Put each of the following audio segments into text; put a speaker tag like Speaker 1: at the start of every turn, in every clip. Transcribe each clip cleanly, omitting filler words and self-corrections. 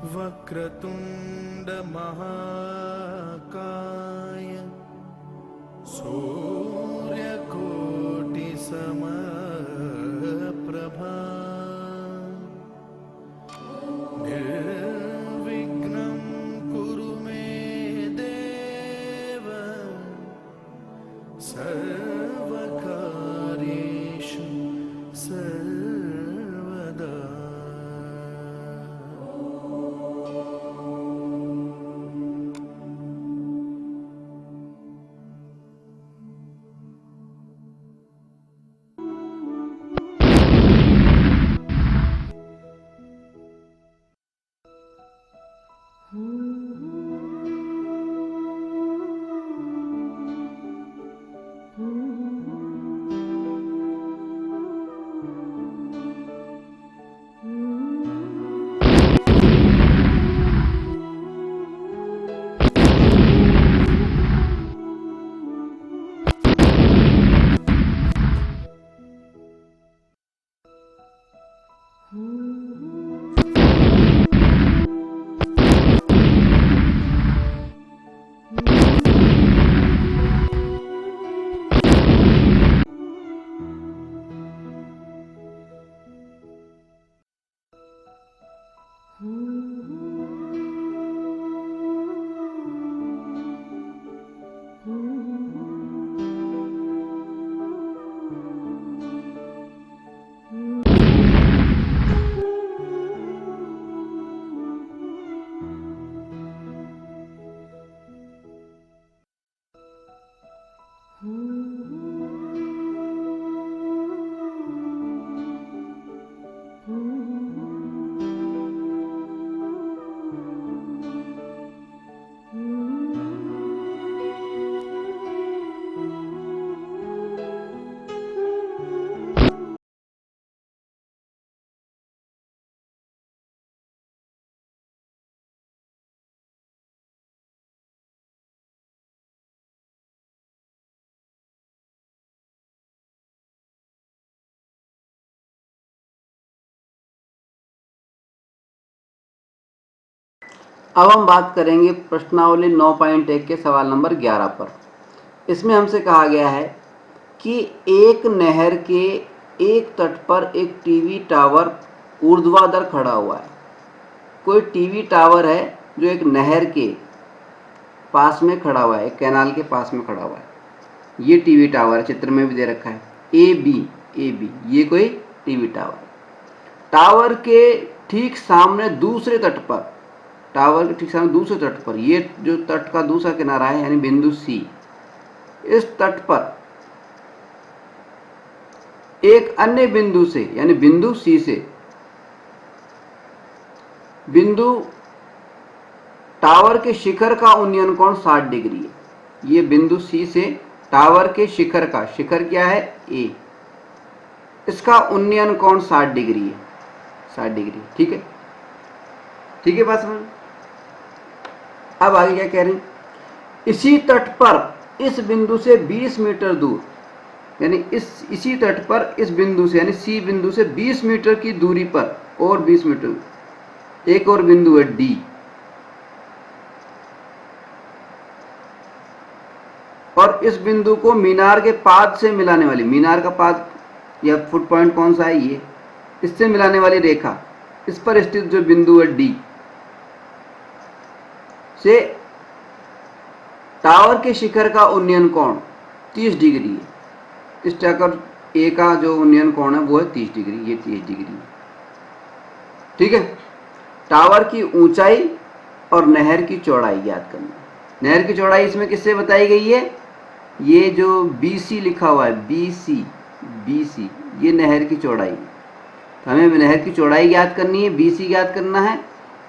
Speaker 1: वक्रतुंड महाकाय सूर्यकोटि समप्रभा निर्विघ्नं कुरु मे देव सर्वकार्येषु सर्वदा।
Speaker 2: अब हम बात करेंगे प्रश्नावली 9.1 के सवाल नंबर 11 पर। इसमें हमसे कहा गया है कि एक नहर के एक तट पर एक टीवी टावर ऊर्ध्वाधर खड़ा हुआ है। कोई टीवी टावर है जो एक नहर के पास में खड़ा हुआ है, एक कैनाल के पास में खड़ा हुआ है। ये टीवी टावर है, चित्र में भी दे रखा है ए बी, ये कोई टीवी टावर। टावर के ठीक सामने दूसरे तट पर, टावर के ठीक सामने दूसरे तट पर, ये जो तट का दूसरा किनारा है यानी बिंदु सी, इस तट पर एक अन्य बिंदु से यानी बिंदु सी से बिंदु टावर के शिखर का उन्नयन कोण 60 डिग्री है। ये बिंदु सी से टावर के शिखर का, शिखर क्या है ए, इसका उन्नयन कोण 60 डिग्री है, 60 डिग्री। ठीक है, ठीक है बात समझ। अब आगे क्या कह रहे हैं, इसी तट पर इस बिंदु से 20 मीटर दूर, यानी इसी तट पर इस बिंदु से यानी सी बिंदु से 20 मीटर की दूरी पर और 20 मीटर एक और बिंदु है डी, और इस बिंदु को मीनार के पाद से मिलाने वाली, मीनार का पाद या फुट पॉइंट कौन सा है ये, इससे मिलाने वाली रेखा, इस पर स्थित जो बिंदु है डी से टावर के शिखर का उन्नयन कोण 30 डिग्री है। इस टावर ए का जो उन्नयन कोण है वो है 30 डिग्री, ये 30 डिग्री है। ठीक है, टावर की ऊंचाई और नहर की चौड़ाई ज्ञात करनी। नहर की चौड़ाई इसमें किससे बताई गई है, ये जो BC लिखा हुआ है, BC ये नहर की चौड़ाई। तो हमें नहर की चौड़ाई ज्ञात करनी है, BC ज्ञात करना है,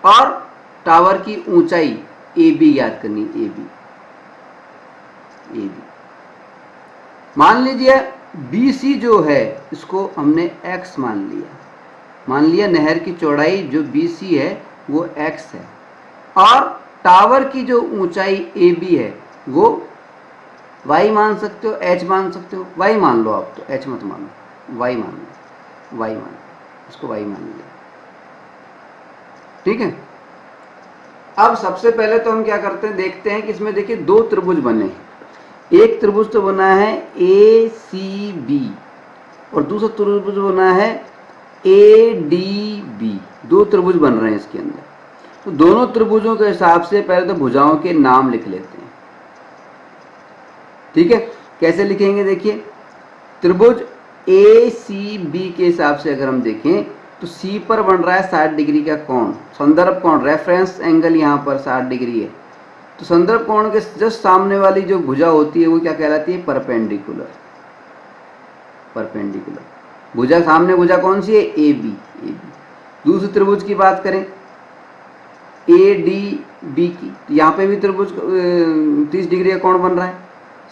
Speaker 2: और टावर की ऊंचाई AB ज्ञात करनी है, AB। मान लीजिए BC जो है इसको हमने x मान लिया, नहर की चौड़ाई जो BC है वो x है, और टावर की जो ऊंचाई AB है वो y मान सकते हो, h मान सकते हो, y मान लो आप, तो h मत मानो, y मान लो, इसको y मान लिया। ठीक है, अब सबसे पहले तो हम क्या करते हैं, देखते हैं कि इसमें देखिए दो त्रिभुज बने हैं। एक त्रिभुज तो बना है ए सी बी और दूसरा त्रिभुज बना है ए डी बी। दो त्रिभुज बन रहे हैं इसके अंदर। तो दोनों त्रिभुजों के हिसाब से पहले तो भुजाओं के नाम लिख लेते हैं। ठीक है, कैसे लिखेंगे देखिए, त्रिभुज ए सी बी के हिसाब से अगर हम देखें तो सी पर बन रहा है 60 डिग्री का कोण, संदर्भ कोण, रेफरेंस एंगल यहाँ पर 60 डिग्री है। तो संदर्भ कोण के जस्ट सामने वाली जो भुजा होती है वो क्या कहलाती है, परपेंडिकुलर। परपेंडिकुलर भुजा, सामने भुजा कौन सी है, ए बी। दूसरे त्रिभुज की बात करें ए डी बी की, तो यहाँ पे भी त्रिभुज 30 डिग्री का कोण बन रहा है,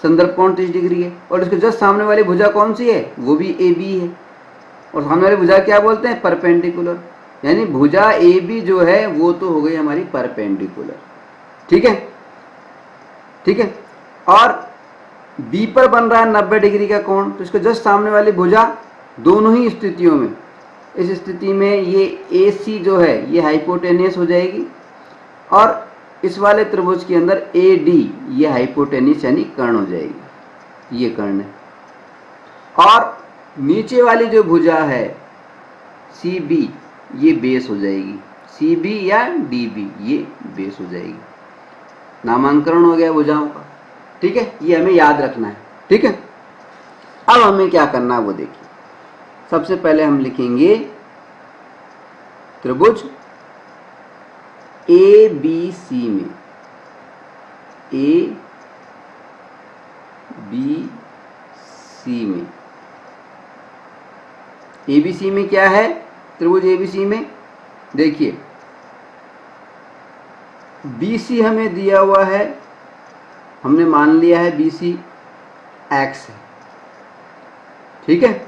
Speaker 2: संदर्भ कोण 30 डिग्री है। और इसके जस्ट सामने वाली भुजा कौन सी है, वो भी ए बी है। और सामने वाली भुजा क्या बोलते हैं, परपेंडिकुलर। यानी भुजा ए बी जो है वो तो हो गई हमारी परपेंडिकुलर। ठीक है, ठीक है। और बी पर बन रहा है 90 डिग्री का कोण, तो इसके जस्ट सामने वाली भुजा, दोनों ही स्थितियों में, इस स्थिति में ये ए सी जो है ये हाइपोटेनियस हो जाएगी और इस वाले त्रिभुज के अंदर ए डी ये हाइपोटेनियस यानी कर्ण हो जाएगी, ये कर्ण है। और नीचे वाली जो भुजा है सी बी ये बेस हो जाएगी, सी बी या डी बी ये बेस हो जाएगी। नामांकन हो गया भुजाओं का। ठीक है, ये हमें याद रखना है। ठीक है, अब हमें क्या करना है वो देखिए। सबसे पहले हम लिखेंगे त्रिभुज ए बी सी में, ए बी सी में, एबीसी में क्या है, त्रिभुज एबीसी में देखिए बीसी हमें दिया हुआ है, हमने मान लिया है बीसी एक्स है। ठीक है,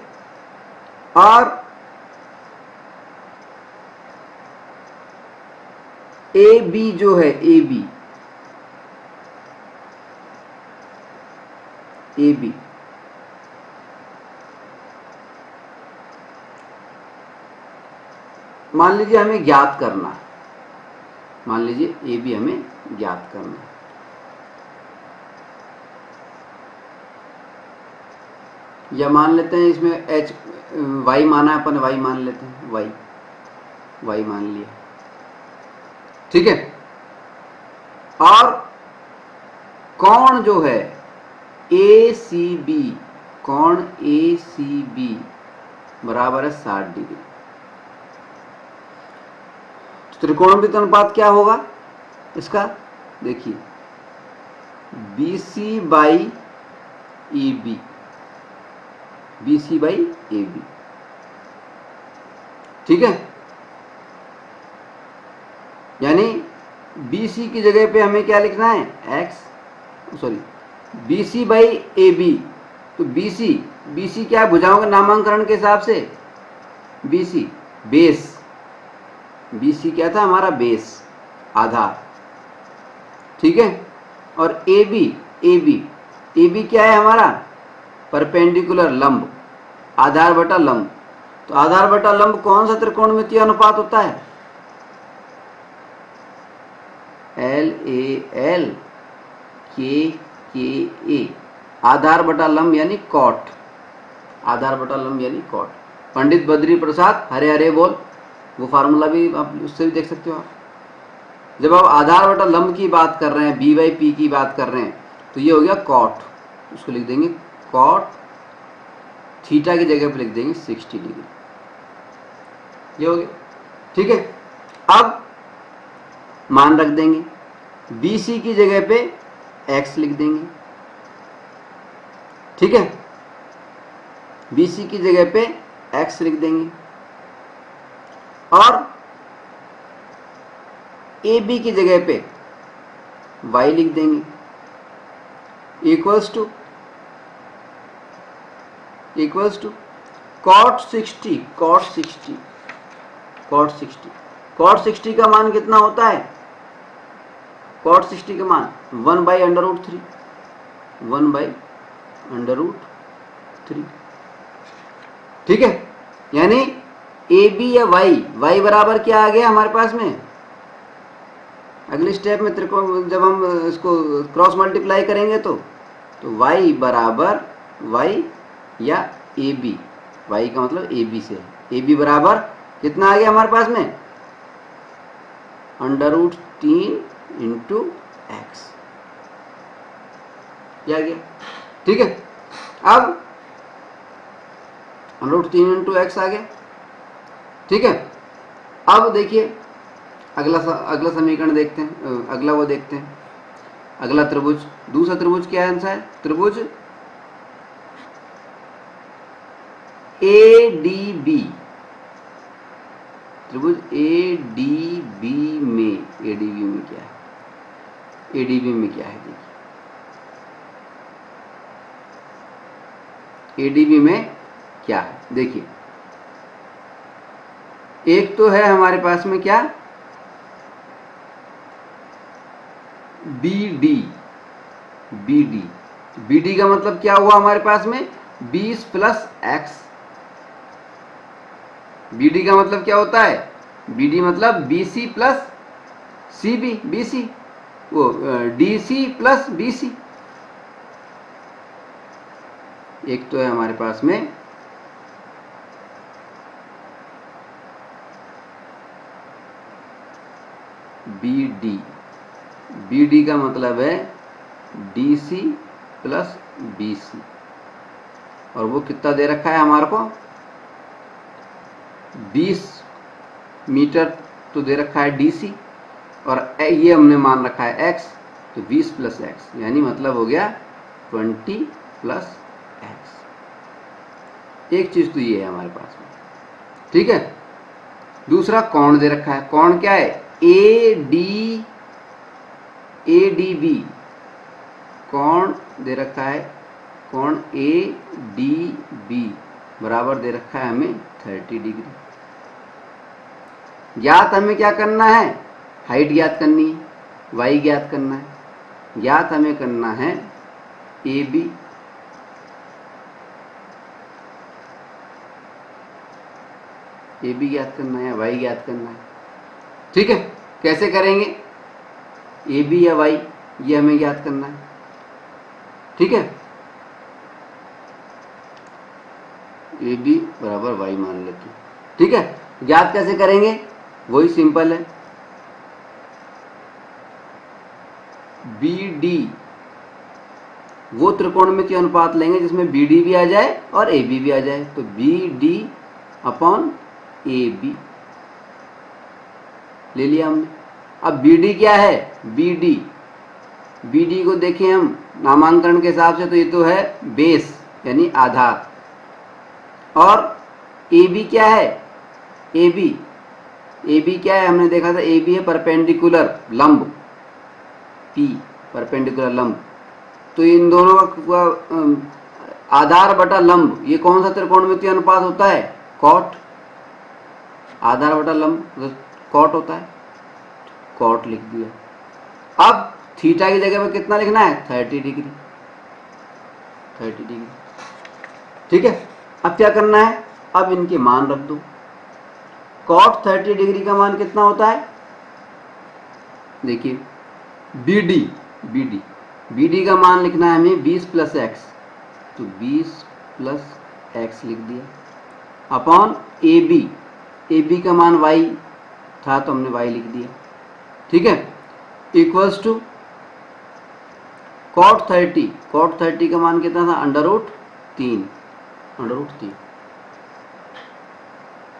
Speaker 2: और ए बी जो है, ए बी मान लीजिए हमें ज्ञात करना है, मान लीजिए ए बी हमें ज्ञात करना है। या मान लेते हैं इसमें एच वाई माना है अपन, वाई मान लेते हैं, वाई मान लिया। ठीक है, और कोण जो है ए सी बी, कोण ए सी बी बराबर है 60 डिग्री। त्रिकोणमिति अनुपात क्या होगा इसका, देखिए B C by A B, B C by A B. ठीक है, यानी बी सी की जगह पे हमें क्या लिखना है, X, sorry B C by A B. तो बी सी क्या, भुजाओं के नामांकन के हिसाब से बी सी बेस, BC क्या था हमारा, बेस, आधार। ठीक है, और AB क्या है हमारा, परपेंडिकुलर, लंब, आधार बटा लंब। तो आधार बटा लंब कौन सा त्रिकोणमितीय अनुपात होता है, LAL KKA, आधार बटा लंब यानी कॉट, आधार बटा लंब यानी कॉट। पंडित बद्री प्रसाद हरे हरे बोल, वो फार्मूला भी आप उससे भी देख सकते हो आप। जब आप आधार बटा लंब की बात कर रहे हैं, बी बाई पी की बात कर रहे हैं, तो ये हो गया कॉट, उसको लिख देंगे कॉट, थीटा की जगह पर लिख देंगे 60 डिग्री, ये हो गया। ठीक है, अब मान रख देंगे, बी सी की जगह पे एक्स लिख देंगे। ठीक है, बी सी की जगह पे एक्स लिख देंगे और ए बी की जगह पे y लिख देंगे, इक्वल्स टू cot 60, cot 60 का मान कितना होता है, cot 60 का मान 1/√3, 1/√3। ठीक है, यानी ए बी या y बराबर क्या आ गया हमारे पास में, अगले स्टेप में त्रिकोण जब हम इसको क्रॉस मल्टीप्लाई करेंगे तो y बराबर y या ए बी, वाई का मतलब ए बी से, ए बी बराबर कितना आ गया हमारे पास में, √3 इंटू एक्स, क्या गया, ठीक है। अब √3 इंटू एक्स आ गया, ठीक है। अब देखिए अगला समीकरण देखते हैं, अगला वो देखते हैं, अगला त्रिभुज, दूसरा त्रिभुज क्या आंसर है, त्रिभुज ADB, त्रिभुज ADB में, ADB में क्या है, ADB में क्या है, देखिए ADB में क्या है, देखिए एक तो है हमारे पास में क्या, BD, BD का मतलब क्या हुआ हमारे पास में, 20 प्लस एक्स। BD का मतलब क्या होता है, BD मतलब BC प्लस CB, BC वो DC प्लस BC। एक तो है हमारे पास में BD का मतलब है DC प्लस BC, और वो कितना दे रखा है हमारे को, 20 मीटर तो दे रखा है DC, और ये हमने मान रखा है x, तो 20 प्लस एक्स यानी मतलब हो गया 20 प्लस एक्स। एक चीज तो ये है हमारे पास में, ठीक है। दूसरा कोण दे रखा है, कोण क्या है, ADB, कोण दे रखा है, कोण ADB बराबर दे रखा है हमें 30 डिग्री। ज्ञात हमें क्या करना है, हाइट ज्ञात करनी है, y ज्ञात करना है, ज्ञात हमें करना है AB, AB ज्ञात करना है, y ज्ञात करना है, ठीक है। कैसे करेंगे, AB या y ये हमें ज्ञात करना है, ठीक है। AB बराबर y मान लेते हैं, ठीक है। ज्ञात कैसे करेंगे, वही सिंपल है, BD वो त्रिकोणमितीय अनुपात लेंगे जिसमें BD भी आ जाए और AB भी आ जाए, तो BD अपॉन AB ले लिया हमने। अब BD क्या है, BD को देखें हम नामांकन के हिसाब से तो ये तो है बेस यानी आधार, और AB क्या है, AB क्या है, हमने देखा था AB है परपेंडिकुलर लंब, P परपेंडिकुलर लंब, तो इन दोनों का आधार बटा लंब, ये कौन सा त्रिकोणमितीय अनुपात होता है, कॉट, आधार बटा लंब कॉट होता है, कॉट लिख दिया। अब थीटा की जगह में कितना लिखना है, 30 डिग्री, ठीक है। अब क्या करना है, अब इनके मान रख दो, कॉट 30 डिग्री का मान कितना होता है, देखिए BD का मान लिखना है हमें 20 प्लस एक्स, तो 20 प्लस एक्स लिख दिया, अपॉन AB का मान y था तो हमने y लिख दिया, ठीक है, इक्वल्स टू कॉट 30 का मान कितना था, √3,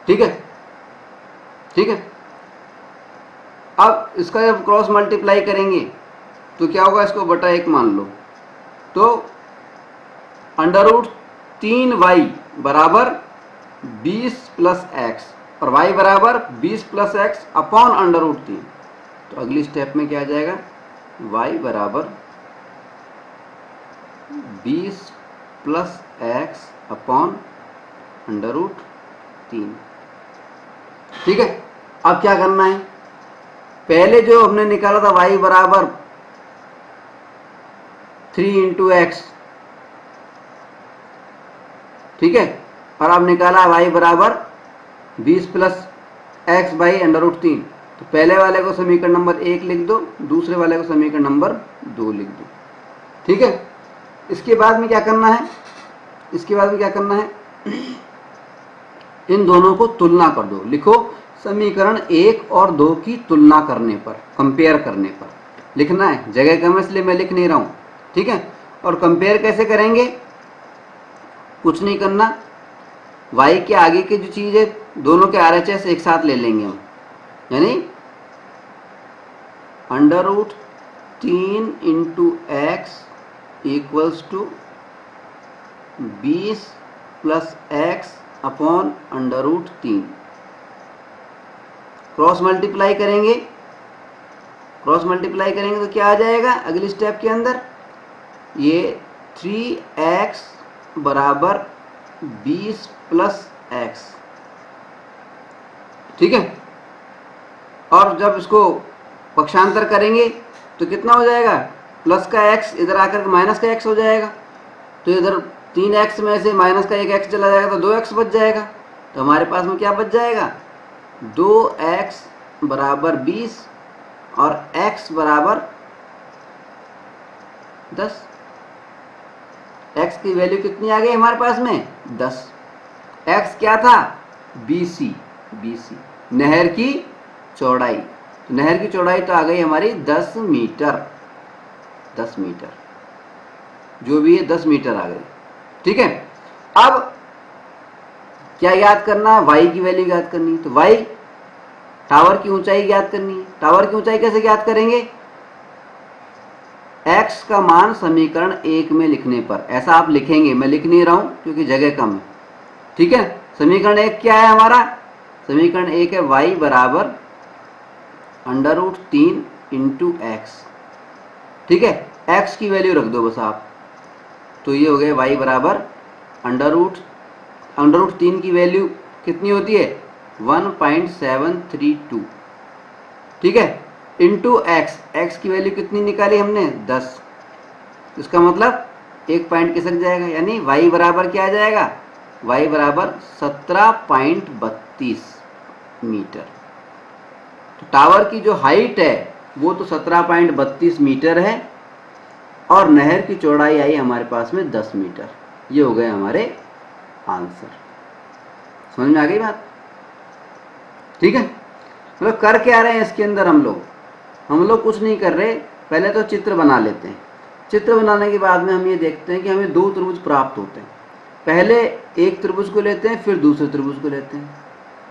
Speaker 2: ठीक है। अब इसका जब क्रॉस मल्टीप्लाई करेंगे तो क्या होगा, इसको बटा 1 मान लो, तो √3y बराबर 20 प्लस एक्स, और y बराबर 20 प्लस एक्स अपॉन √3, तो अगली स्टेप में क्या आ जाएगा, y बराबर 20 प्लस एक्स अपॉन √3, ठीक है। अब क्या करना है, पहले जो हमने निकाला था y बराबर 3 इंटू एक्स, ठीक है, और अब निकाला y बराबर 20 प्लस एक्स बाई √3, तो पहले वाले को समीकरण नंबर 1 लिख दो, दूसरे वाले को समीकरण नंबर 2 लिख दो। ठीक है, इसके बाद में क्या करना है, इसके बाद में क्या करना है, इन दोनों को तुलना कर दो। लिखो समीकरण 1 और 2 की तुलना करने पर, कंपेयर करने पर लिखना है। जगह कम है इसलिए मैं लिख नहीं रहा हूं। ठीक है, और कंपेयर कैसे करेंगे, कुछ नहीं करना, y के आगे की जो चीज है दोनों के RHS एक साथ ले लेंगे हम, यानी √3 into X equals to 20 plus X upon √3। Cross multiply करेंगे, क्रॉस मल्टीप्लाई करेंगे तो क्या आ जाएगा अगली स्टेप के अंदर, ये 3x बराबर 20 प्लस एक्स। ठीक है, और जब इसको पक्षांतर करेंगे तो कितना हो जाएगा, प्लस का x इधर आकर माइनस का x हो जाएगा, तो इधर 3x में से माइनस का 1x चला जाएगा तो 2x बच जाएगा। तो हमारे पास में क्या बच जाएगा, 2x बराबर 20 और x बराबर 10। x की वैल्यू कितनी आ गई हमारे पास में, 10। x क्या था, BC, नहर की चौड़ाई, तो नहर की चौड़ाई तो आ गई हमारी 10 मीटर, 10 मीटर जो भी है 10 मीटर आ गई। ठीक है, अब क्या याद करना है, y की वैल्यू याद करनी है। तो y टावर की ऊंचाई याद करनी है। टावर की ऊंचाई कैसे याद करेंगे, x का मान समीकरण 1 में लिखने पर, ऐसा आप लिखेंगे, मैं लिख नहीं रहा हूं क्योंकि जगह कम है। ठीक है, समीकरण 1 क्या है हमारा, समीकरण 1 है y बराबर √3 इंटू एक्स। ठीक है, x की वैल्यू रख दो बस आप, तो ये हो गया y बराबर √3 की वैल्यू कितनी होती है, 1.732। ठीक है, इंटू एक्स, एक्स की वैल्यू कितनी निकाली हमने, 10। इसका मतलब एक पॉइंट खिसक जाएगा, यानी y बराबर क्या आ जाएगा, y बराबर 17.32 मीटर। तो टावर की जो हाइट है वो तो 17.32 मीटर है और नहर की चौड़ाई आई हमारे पास में 10 मीटर। ये हो गए हमारे आंसर। समझ में आ गई बात। ठीक है, मतलब कर क्या रहे हैं इसके अंदर हम लोग कुछ नहीं कर रहे, पहले तो चित्र बना लेते हैं। चित्र बनाने के बाद में हम ये देखते हैं कि हमें 2 त्रिभुज प्राप्त होते हैं। पहले एक त्रिभुज को लेते हैं, फिर दूसरे त्रिभुज को लेते हैं।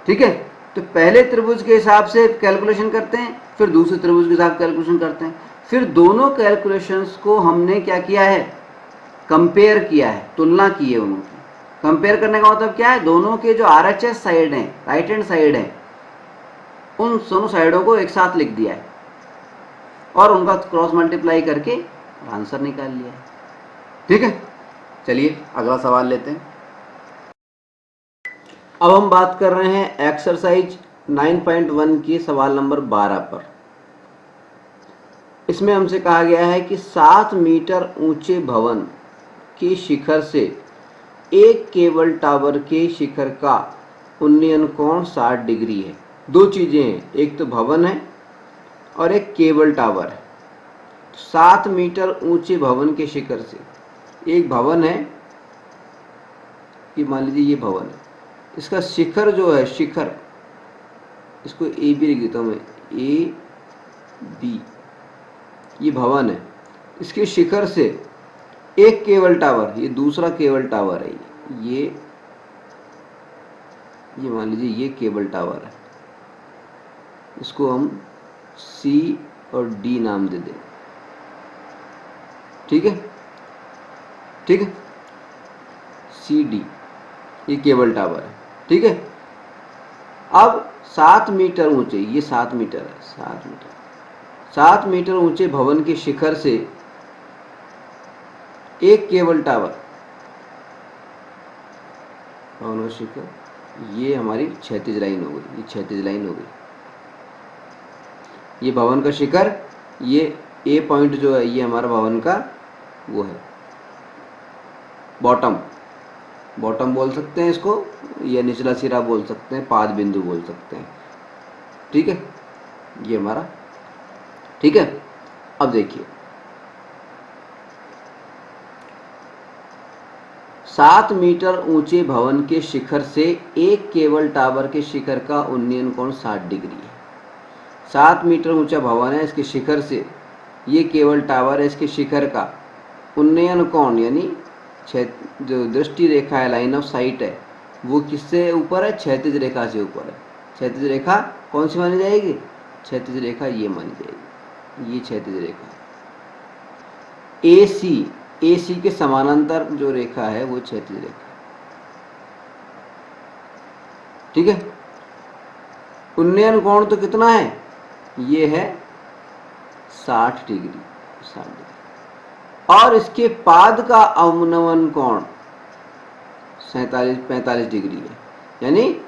Speaker 2: ठीक है, तो पहले त्रिभुज के हिसाब से कैलकुलेशन करते हैं, फिर दूसरे त्रिभुज के हिसाब से कैलकुलेशन करते हैं, फिर दोनों कैलकुलेशंस को हमने क्या किया है, कंपेयर किया है, तुलना की है उनकी। कंपेयर करने का मतलब क्या है, दोनों के जो RHS साइड हैं, राइट हैंड साइड है, उन दोनों साइडों को एक साथ लिख दिया है और उनका क्रॉस मल्टीप्लाई करके आंसर निकाल लिया है। ठीक है, चलिए अगला सवाल लेते हैं। अब हम बात कर रहे हैं एक्सरसाइज 9.1 की सवाल नंबर 12 पर। इसमें हमसे कहा गया है कि 7 मीटर ऊंचे भवन के शिखर से एक केबल टावर के शिखर का उन्नयन कोण 60 डिग्री है। दो चीजें हैं, एक तो भवन है और एक केबल टावर है। 7 मीटर ऊंचे भवन के शिखर से, एक भवन है, ये मान लीजिए ये भवन है, इसका शिखर जो है, शिखर, इसको ए बी लिख देता हूँ मैं, ए बी, ये भवन है, इसके शिखर से एक केबल टावर, ये दूसरा केबल टावर है, ये मान लीजिए ये केबल टावर है, इसको हम सी और डी नाम दे दें। ठीक है, ठीक है, सी डी, ये केबल टावर है। ठीक है, अब 7 मीटर ऊंचे, ये 7 मीटर है, 7 मीटर ऊंचे भवन के शिखर से एक केबल टावर, भवन शिखर, ये हमारी क्षैतिज लाइन हो गई, ये क्षैतिज लाइन हो गई, ये भवन का शिखर, ये ए पॉइंट जो है ये हमारा भवन का वो है बॉटम, बॉटम बोल सकते हैं इसको, या निचला सिरा बोल सकते हैं, पाद बिंदु बोल सकते हैं। ठीक है, ये हमारा, ठीक है। अब देखिए 7 मीटर ऊंचे भवन के शिखर से एक केबल टावर के शिखर का उन्नयन कोण 60 डिग्री है। 7 मीटर ऊंचा भवन है, इसके शिखर से ये केबल टावर है, इसके शिखर का उन्नयन कोण यानी जो दृष्टि रेखा है, लाइन ऑफ साइट है, वो किससे ऊपर है? क्षैतिज रेखा से ऊपर है। क्षैतिज रेखा कौन सी मानी जाएगी? क्षैतिज रेखा ये मानी जाएगी, ये क्षैतिज रेखा। AC के समानांतर जो रेखा है वो क्षैतिज रेखा, ठीक है। उन्नयन कोण तो कितना है? ये है 60 डिग्री, 60 डिग्री। और इसके पाद का अवनमन कोण 45 डिग्री है। यानी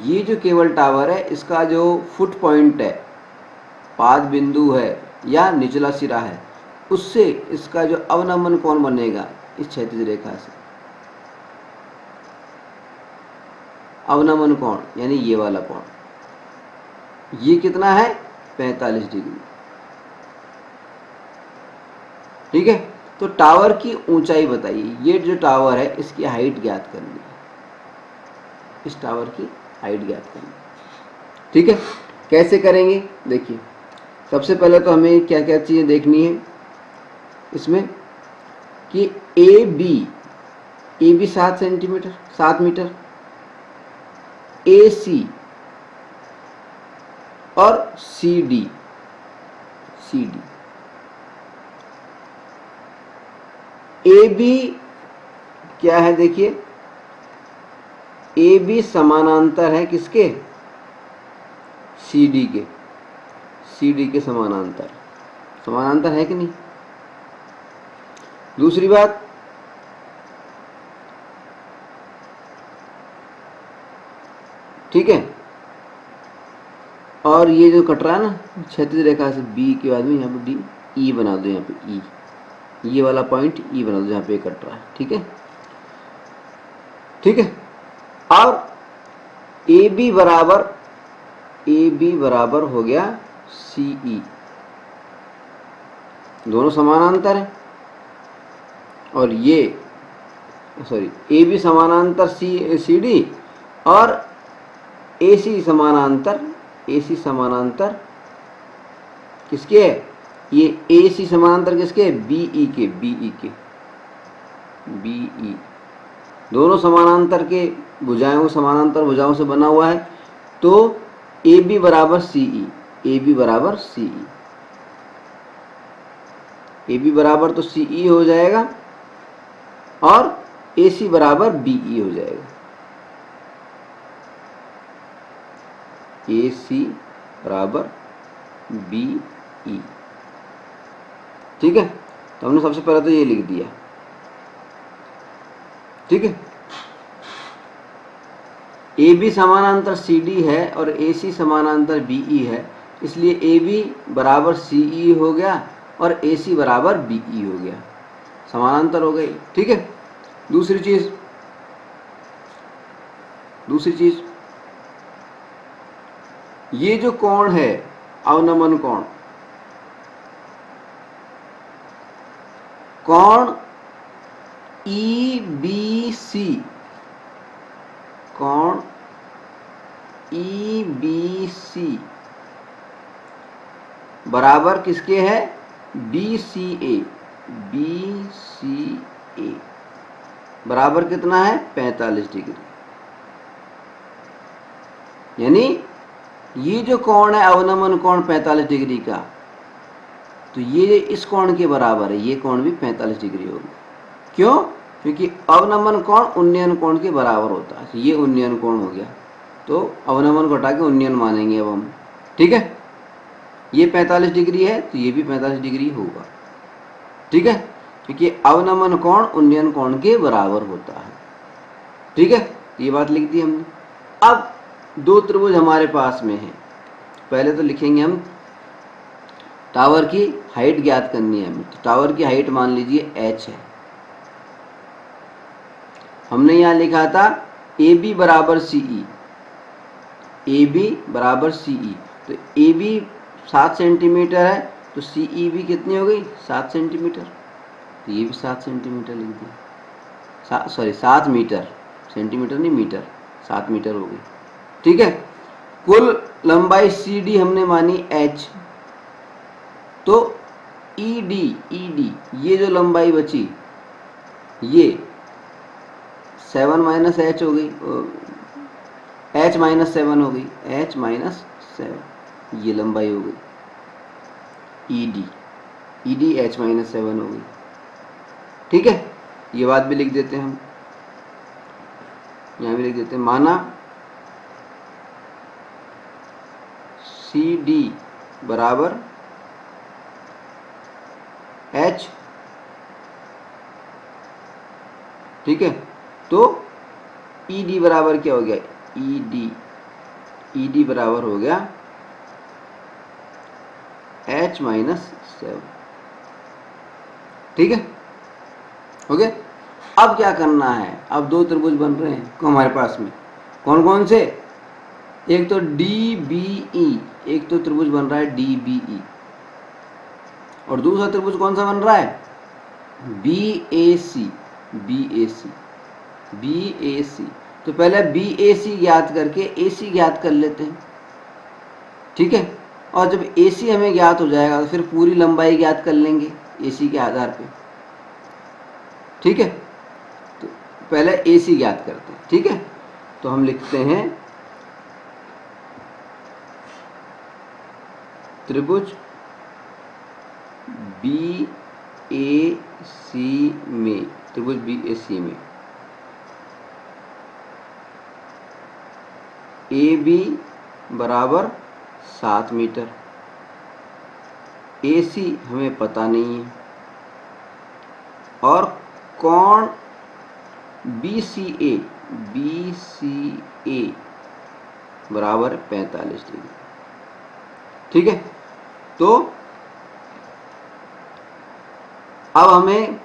Speaker 2: ये जो केबल टावर है, इसका जो फुट पॉइंट है, पाद बिंदु है या निचला सिरा है, उससे इसका जो अवनमन कोण बनेगा इस क्षैतिज रेखा से, अवनमन कोण यानी ये वाला कोण, ये कितना है? 45 डिग्री, ठीक है। तो टावर की ऊंचाई बताइए। ये जो टावर है इसकी हाइट ज्ञात करनी है, इस टावर की हाइट ज्ञात करनी है, ठीक है। कैसे करेंगे? देखिए सबसे पहले तो हमें क्या क्या चीज़ें देखनी है इसमें कि A B 7 centimetre, 7 metre, AC और CD AB क्या है? देखिए AB समानांतर है किसके? CD के समानांतर है कि नहीं? दूसरी बात, ठीक है। और ये जो कट रहा है ना क्षैतिज रेखा से, B के बाद में यहाँ पे D, E बना दो, यहाँ पे E, ये वाला पॉइंट E बना दो जहाँ पे कट रहा है, ठीक है, ठीक है। और AB बराबर हो गया CE, दोनों समानांतर है। और ये AB समानांतर CD और AC समानांतर किसके है? ये AC समानांतर किसके है? BE के, दोनों समानांतर के भुजाओं, समानांतर भुजाओं से बना हुआ है। तो AB बराबर CE, AB बराबर तो CE हो जाएगा और AC बराबर BE हो जाएगा, AC बराबर BE, ठीक है। तो हमने सबसे पहले तो ये लिख दिया, ठीक है। AB समानांतर CD है और AC समानांतर BE है, इसलिए AB बराबर CE हो गया और AC बराबर BE हो गया, समानांतर हो गई, ठीक है। दूसरी चीज ये जो कोण है अवनमन कोण EBC बराबर किसके है? BCA बराबर कितना है? 45 डिग्री। यानी ये जो कोण है अवनमन कोण 45 डिग्री का, तो ये इस कोण के बराबर है, ये कोण भी 45 डिग्री होगा। क्यों? क्योंकि अवनमन कोण उन्नयन कोण के बराबर होता है। ये उन्नयन कोण हो गया, तो अवनमन को हटा के उन्नयन मानेंगे अब हम, ठीक है। ये 45 डिग्री है तो ये भी 45 डिग्री होगा, ठीक है, क्योंकि अवनमन कोण उन्नयन कोण के बराबर होता है, ठीक है। ये बात लिख दी हमने। अब दो त्रिभुज हमारे पास में है, पहले तो लिखेंगे हम टावर की हाइट ज्ञात करनी है हमें। तो टावर की हाइट मान लीजिए h है। हमने यहाँ लिखा था AB बराबर CE, तो AB 7 सेंटीमीटर है तो सी भी कितनी हो गई 7 सेंटीमीटर, तो ये भी 7 सेंटीमीटर लिख दिया, सॉरी 7 मीटर, सेंटीमीटर नहीं मीटर, 7 मीटर हो गई। ठीक है, कुल लंबाई सी डी हमने मानी एच, तो ई डी ये जो लंबाई बची ये 7 माइनस एच हो गई, एच माइनस 7 हो गई, एच माइनस 7 ये लंबाई हो गई ई डी एच माइनस 7 हो गई। ठीक है, ये बात भी लिख देते हैं हम, यहाँ भी लिख देते हैं, माना सी डी बराबर एच, ठीक है, तो ई डी बराबर क्या हो गया, ई डी बराबर हो गया एच माइनस 7। ठीक है, हो गया। अब क्या करना है, अब दो त्रिभुज बन रहे हैं हमारे पास में, कौन कौन से, एक तो डी बी ई, एक तो त्रिभुज बन रहा है डी बी ई, और दूसरा त्रिभुज कौन सा बन रहा है, बी ए सी, तो पहले बी ए सी ज्ञात करके ए सी ज्ञात कर लेते हैं। ठीक है, और जब ए सी हमें ज्ञात हो जाएगा तो फिर पूरी लंबाई ज्ञात कर लेंगे ए सी के आधार पे। ठीक है, तो पहले ए सी ज्ञात करते हैं। ठीक है, तो हम लिखते हैं त्रिभुज बी ए सी में, त्रिभुज बी ए सी में ए बी बराबर 7 मीटर, ए सी हमें पता नहीं है, और कोण बी सी ए बराबर 45 डिग्री। ठीक है, तो अब हमें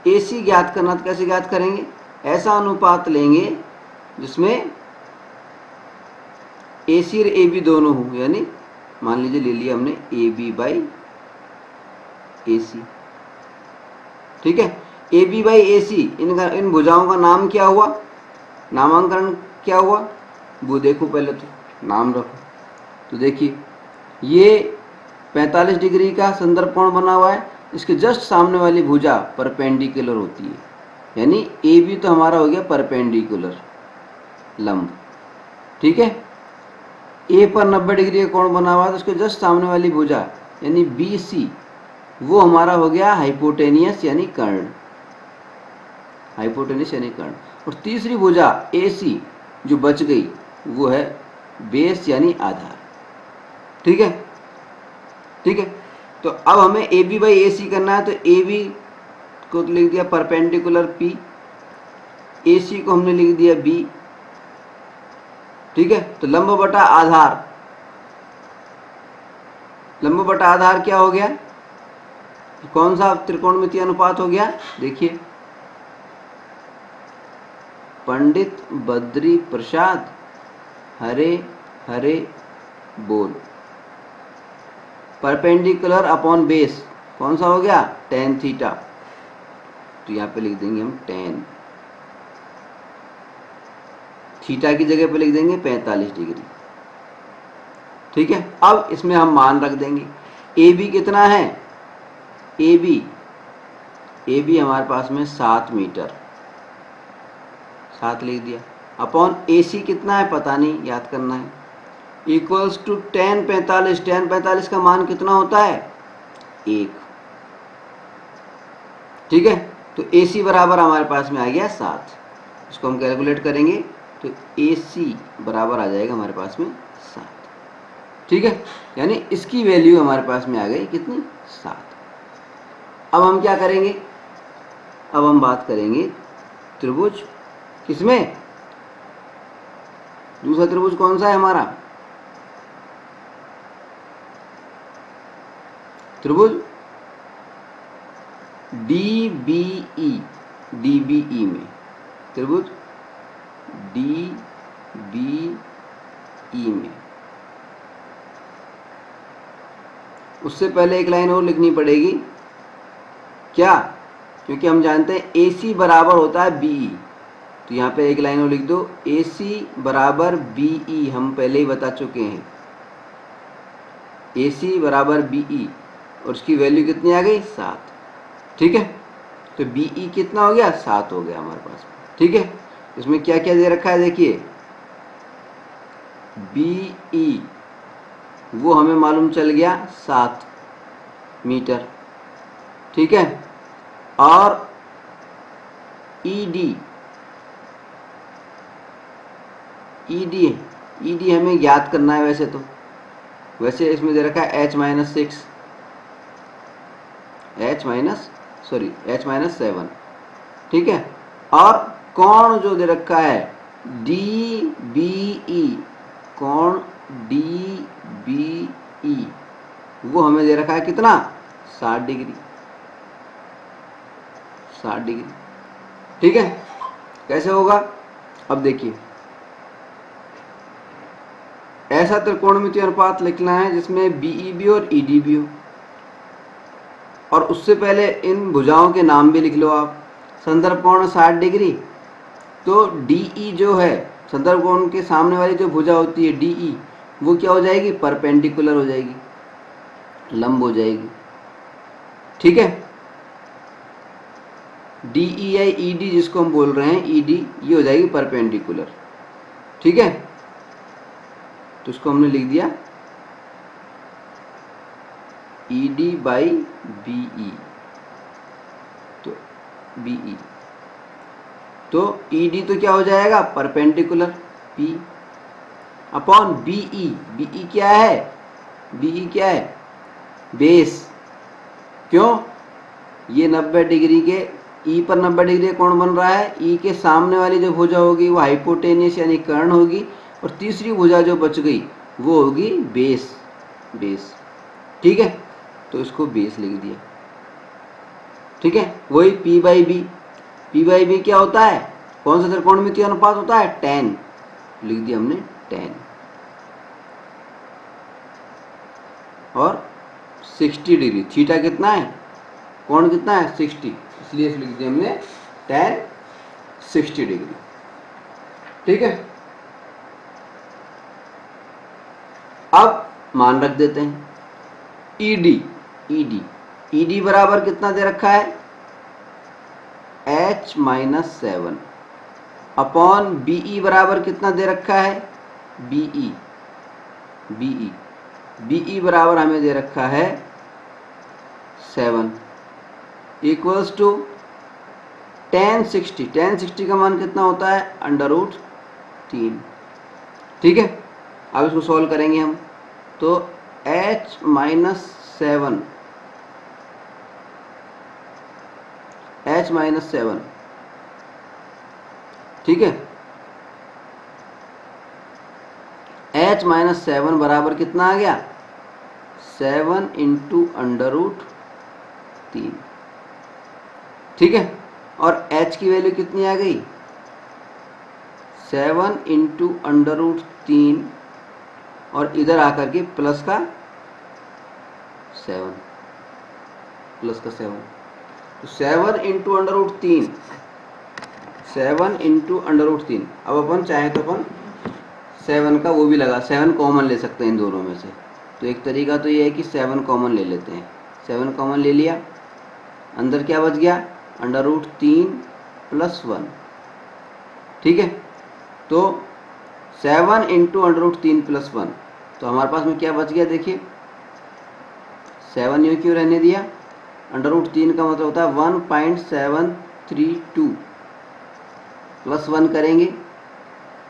Speaker 2: ए सी ज्ञात करना, तो कैसे ज्ञात करेंगे, ऐसा अनुपात लेंगे जिसमें ए सी और ए बी दोनों हो, यानी मान लीजिए ले लिया हमने ए बी बाई ए सी। ठीक है, ए बी बाई ए सी, इन भुजाओं का नाम क्या हुआ, नामांकन क्या हुआ, वो देखो पहले तो नाम रखो। तो देखिए ये 45 डिग्री का संदर्भ कोण बना हुआ है, इसके जस्ट सामने वाली भुजा परपेंडिकुलर होती है, यानी ए बी तो हमारा हो गया परपेंडिकुलर लंब। ठीक है, ए पर 90 डिग्री का कोण बना हुआ है, तो उसके जस्ट सामने वाली भुजा यानी बी सी वो हमारा हो गया हाइपोटेनियस यानी कर्ण, हाइपोटेनियस यानी कर्ण। और तीसरी भुजा ए सी जो बच गई वो है बेस यानी आधार। ठीक है, ठीक है, तो अब हमें ए बी बाई ए सी करना है, तो ए बी को लिख दिया परपेंडिकुलर पी, ए सी को हमने लिख दिया बी। ठीक है, तो लंब बटा आधार, लंब बटा आधार क्या हो गया, कौन सा त्रिकोणमितीय अनुपात हो गया, देखिए पंडित बद्री प्रसाद हरे हरे बोल, परपेंडिकुलर अपॉन बेस कौन सा हो गया, tan थीटा, तो यहाँ पे लिख देंगे हम tan, थीटा की जगह पे लिख देंगे 45 डिग्री। ठीक है, अब इसमें हम मान रख देंगे, ए बी कितना है, ए बी हमारे पास में 7 मीटर, 7 लिख दिया, अपॉन ए सी कितना है पता नहीं, याद करना है, इक्वल्स टू tan 45, tan 45 का मान कितना होता है 1। ठीक है, तो ए सी बराबर हमारे पास में आ गया 7, इसको हम कैलकुलेट करेंगे तो ए सी बराबर आ जाएगा हमारे पास में 7। ठीक है, यानी इसकी वैल्यू हमारे पास में आ गई कितनी, 7। अब हम क्या करेंगे, अब हम बात करेंगे त्रिभुज किसमें, दूसरा त्रिभुज कौन सा है हमारा, त्रिभुज डी बी ई में, त्रिभुज डी बी ई में उससे पहले एक लाइन और लिखनी पड़ेगी, क्या? क्योंकि हम जानते हैं AC बराबर होता है BE, तो यहाँ पे एक लाइन और लिख दो, AC बराबर BE, हम पहले ही बता चुके हैं, AC बराबर BE, और उसकी वैल्यू कितनी आ गई? 7। ठीक है, तो BE कितना हो गया? 7 हो गया हमारे पास। ठीक है, इसमें क्या क्या दे रखा है देखिए, BE वो हमें मालूम चल गया 7 मीटर। ठीक है, और ED हमें ज्ञात करना है। वैसे इसमें दे रखा है H-6, H-7। ठीक है, और कोण जो दे रखा है DBE, कोण DBE वो हमें दे रखा है कितना? 60 डिग्री। ठीक है, कैसे होगा? अब देखिए, ऐसा त्रिकोणमितीय अनुपात लिखना है जिसमें BE और ED भी हो, और उससे पहले इन भुजाओं के नाम भी लिख लो आप। संदर्भ कोण 60 डिग्री, तो DE जो है, संदर्भ कोण के सामने वाली जो भुजा होती है DE, वो क्या हो जाएगी? परपेंडिकुलर हो जाएगी, लंब हो जाएगी। ठीक है, DE या ED जिसको हम बोल रहे हैं, ED, ये हो जाएगी परपेंडिकुलर। ठीक है, तो इसको हमने लिख दिया ED बाई BE, तो BE, तो ED तो क्या हो जाएगा? Perpendicular P upon BE। BE क्या है? BE क्या है? बेस। क्यों? ये 90 डिग्री के, E पर 90 डिग्री कोण बन रहा है, E के सामने वाली जो भुजा होगी वो हाइपोटेनियस यानी कर्ण होगी, और तीसरी भुजा जो बच गई वो होगी बेस। ठीक है, तो इसको बेस लिख दिया। ठीक है, वही P बाई B क्या होता है? कौन सा त्रिकोणमितीय अनुपात होता है? tan, लिख दिया हमने tan, और 60 डिग्री, थीटा कितना है? कोण कितना है? 60, इसलिए लिख दिया हमने tan 60 डिग्री। ठीक है, अब मान रख देते हैं ED बराबर कितना दे रखा है? H-7 अपॉन BE बराबर कितना दे रखा है? BE बराबर हमें दे रखा है 7 इक्वल्स टू tan 60 का मान कितना होता है? √3। ठीक है, अब इसको सॉल्व करेंगे हम, तो H-7 ठीक है, H-7 बराबर कितना आ गया? 7 इंटू √3। ठीक है, और H की वैल्यू कितनी आ गई? 7 इंटू √3, और इधर आकर के प्लस का 7, तो 7 इंटू √3, 7 इंटू √3। अब अपन चाहे तो अपन 7 का वो भी लगा, 7 कॉमन ले सकते हैं इन दोनों में से। तो एक तरीका तो ये है कि 7 कॉमन ले लेते हैं। 7 कॉमन ले लिया, अंदर क्या बच गया? √3 प्लस 1। ठीक है, तो 7 इंटू √3 प्लस 1, तो हमारे पास में क्या बच गया? देखिए, 7 यूँ क्यों रहने दिया? √3 का मतलब होता है 1.732, प्लस 1 करेंगे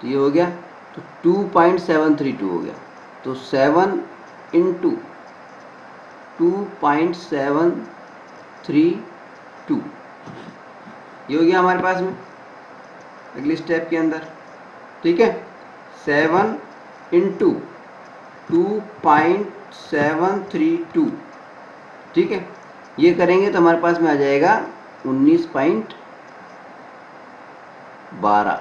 Speaker 2: तो ये हो गया, तो 2.732 हो गया। तो 7 इंटू 2.732 ये हो गया हमारे पास में अगली स्टेप के अंदर। ठीक है, 7 इंटू 2.732, ठीक है, ये करेंगे तो हमारे पास में आ जाएगा 19.12।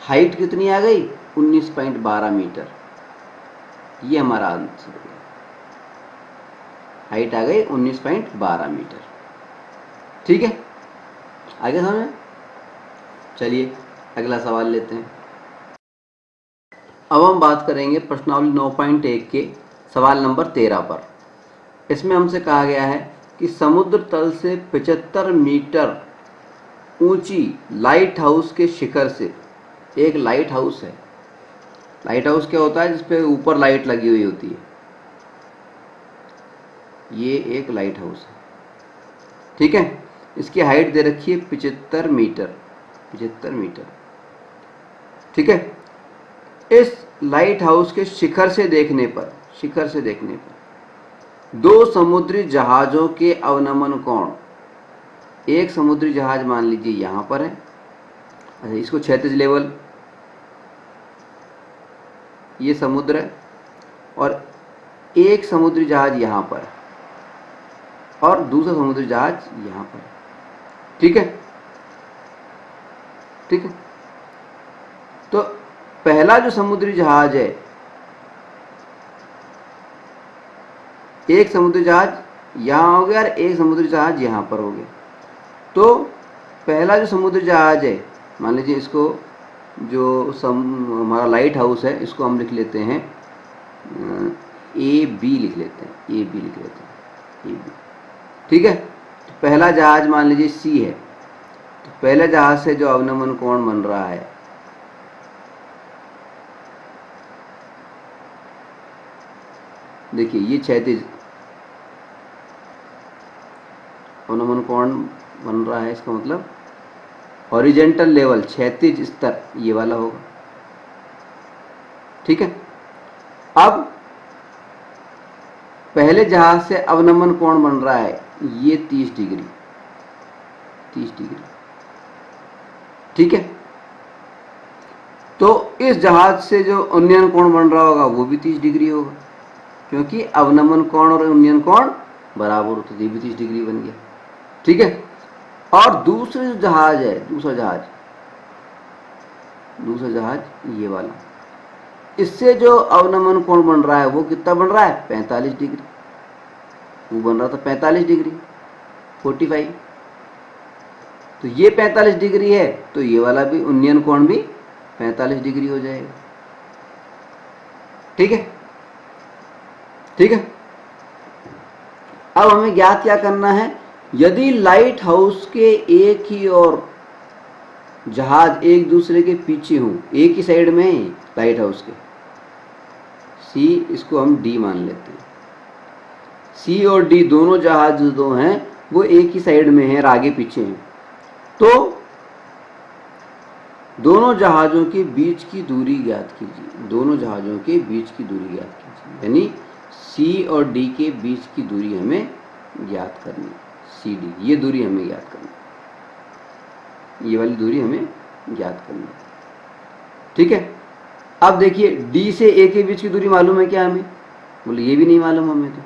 Speaker 2: हाइट कितनी आ गई? 19.12 मीटर। ये हमारा आंसर है। हाइट आ गई 19.12 मीटर। ठीक है, आगे समझ। चलिए अगला सवाल लेते हैं। अब हम बात करेंगे प्रश्नावली 9.1 के सवाल नंबर 13 पर। इसमें हमसे कहा गया है कि समुद्र तल से 75 मीटर ऊंची लाइट हाउस के शिखर से, एक लाइट हाउस है। लाइट हाउस क्या होता है? जिसपे ऊपर लाइट लगी हुई होती है। ये एक लाइट हाउस है, ठीक है। इसकी हाइट दे रखी है 75 मीटर, 75 मीटर, ठीक है। इस लाइट हाउस के शिखर से देखने पर, शिखर से देखने पर दो समुद्री जहाजों के अवनमन कोण, एक समुद्री जहाज मान लीजिए यहां पर है, अच्छा इसको क्षैतिज लेवल, ये समुद्र है, और एक समुद्री जहाज यहां पर है और दूसरा समुद्री जहाज यहां पर है, ठीक है, ठीक है। तो पहला जो समुद्री जहाज है, एक समुद्री जहाज यहां हो गया और एक समुद्री जहाज यहां पर हो गया। तो पहला जो समुद्री जहाज है, मान लीजिए इसको, जो हमारा लाइट हाउस है, इसको हम लिख लेते हैं ए बी, लिख लेते हैं ए बी, लिख लेते हैं ए बी, ठीक है। तो पहला जहाज मान लीजिए सी है, तो पहले जहाज से जो अवनमन कोण बन रहा है, देखिए ये क्षैतिज अवनमन कोण बन रहा है, इसका मतलब हॉरिजेंटल लेवल, क्षैतिज स्तर ये वाला होगा, ठीक है। अब पहले जहाज से अवनमन कोण बन रहा है ये 30 डिग्री, 30 डिग्री, ठीक है। तो इस जहाज से जो उन्नयन कोण बन रहा होगा वो भी 30 डिग्री होगा, क्योंकि अवनमन कोण और उन्नयन कोण बराबर होते, ये भी 30 डिग्री बन गया, ठीक है। और दूसरे जो जहाज है, दूसरा जहाज ये वाला, इससे जो अवनमन कोण बन रहा है वो कितना बन रहा है? 45 डिग्री। वो बन रहा था 45 डिग्री, 45। तो ये 45 डिग्री है, तो ये वाला भी उन्नयन कोण भी 45 डिग्री हो जाएगा, ठीक है, ठीक है। अब हमें ज्ञात क्या करना है? यदि लाइट हाउस के एक ही और जहाज एक दूसरे के पीछे हों, एक ही साइड में है लाइट हाउस के, सी, इसको हम डी मान लेते हैं, सी और डी दोनों जहाज जो दो हैं वो एक ही साइड में हैं और आगे पीछे हैं, तो दोनों जहाजों के बीच की दूरी ज्ञात कीजिए, दोनों जहाजों के बीच की दूरी ज्ञात कीजिए, यानी सी और डी के बीच की दूरी हमें ज्ञात करनी, सी डी, ये दूरी हमें ज्ञात करनी, ये वाली दूरी हमें ज्ञात करनी, ठीक है। अब देखिए डी से ए के बीच की दूरी मालूम है क्या हमें? बोले ये भी नहीं मालूम हमें, तो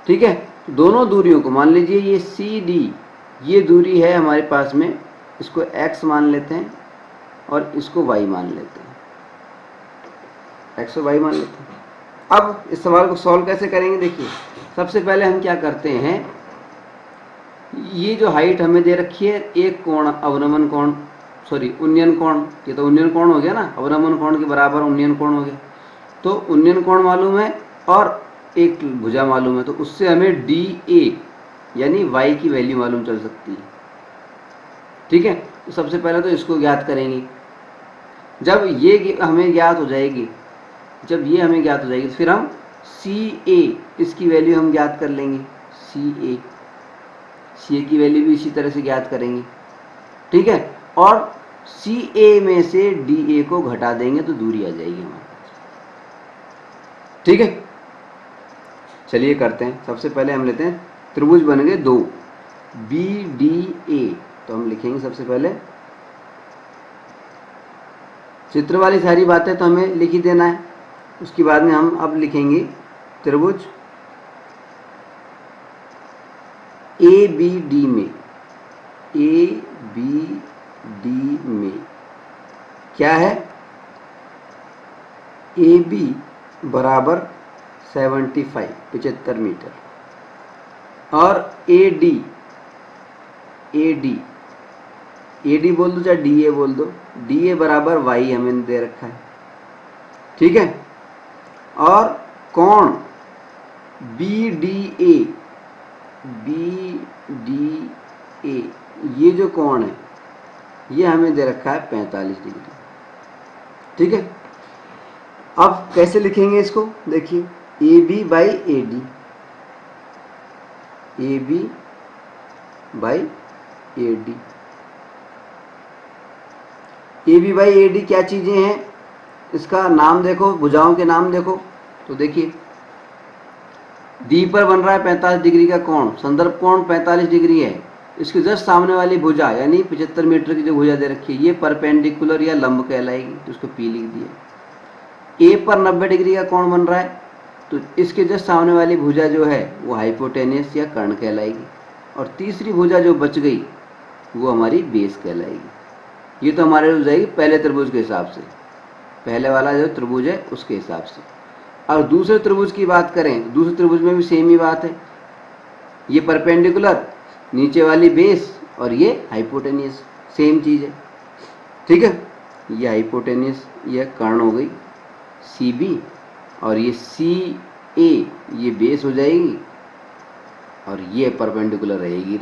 Speaker 2: ठीक है। तो दोनों दूरियों को मान लीजिए, ये सी डी, ये दूरी है हमारे पास में, इसको x मान लेते हैं और इसको y मान लेते हैं, x और y मान लेते हैं। अब इस सवाल को सॉल्व कैसे करेंगे? देखिए सबसे पहले हम क्या करते हैं, ये जो हाइट हमें दे रखी है, एक कोण अवनमन कोण, सॉरी उन्नयन कोण, ये तो उन्नयन कोण हो गया ना, अवनमन कोण के बराबर उन्नयन कोण हो गया। तो उन्नयन कोण मालूम है और एक भुजा मालूम है, तो उससे हमें डी ए यानी y की वैल्यू मालूम चल सकती है, ठीक है। तो सबसे पहले तो इसको ज्ञात करेंगे। जब ये हमें ज्ञात हो जाएगी, जब ये हमें ज्ञात हो जाएगी, तो फिर हम सी ए, इसकी वैल्यू हम ज्ञात कर लेंगे, सी ए की वैल्यू भी इसी तरह से ज्ञात करेंगे, ठीक है। और सी ए में से डी ए को घटा देंगे तो दूरी आ जाएगी हमारे पास, ठीक है। चलिए करते हैं। सबसे पहले हम लेते हैं, त्रिभुज बन गए दो, बी डी ए, तो हम लिखेंगे सबसे पहले, चित्र वाली सारी बातें तो हमें लिख ही देना है, उसके बाद में हम अब लिखेंगे त्रिभुज ए बी डी में, ए बी डी में क्या है, ए बी बराबर 75 मीटर, और ए डी बोल दो चाहे डी ए बोल दो, डी ए बराबर वाई हमें दे रखा है, ठीक है। और कोण बी डी ए, ये जो कोण है ये हमें दे रखा है 45 डिग्री, ठीक है। अब कैसे लिखेंगे इसको, देखिए A B by A D, A B by A D, A B by A D क्या चीजें हैं, इसका नाम देखो, भुजाओं के नाम देखो। तो देखिए डी पर बन रहा है 45 डिग्री का कोण, संदर्भ कोण 45 डिग्री है। इसके जस्ट सामने वाली भुजा यानी 75 मीटर की जो भुजा दे रखी है ये परपेंडिकुलर या लंब कहलाएगी, तो उसको पी लिख दिया। ए पर 90 डिग्री का कोण बन रहा है, तो इसके जस्ट सामने वाली भुजा जो है वो हाइपोटेनियस या कर्ण कहलाएगी। और तीसरी भुजा जो बच गई वो हमारी बेस कहलाएगी। ये तो हमारे हो जाएगी पहले त्रिभुज के हिसाब से, पहले वाला जो त्रिभुज है उसके हिसाब से। और दूसरे त्रिभुज की बात करें, दूसरे त्रिभुज में भी सेम ही बात है, ये परपेंडिकुलर, नीचे वाली बेस और ये हाइपोटेनियस, सेम चीज है, ठीक है। ये हाइपोटेनियस, ये कर्ण हो गई सी बी, और ये सी ए ये बेस हो जाएगी, और ये परपेंडिकुलर रहेगी,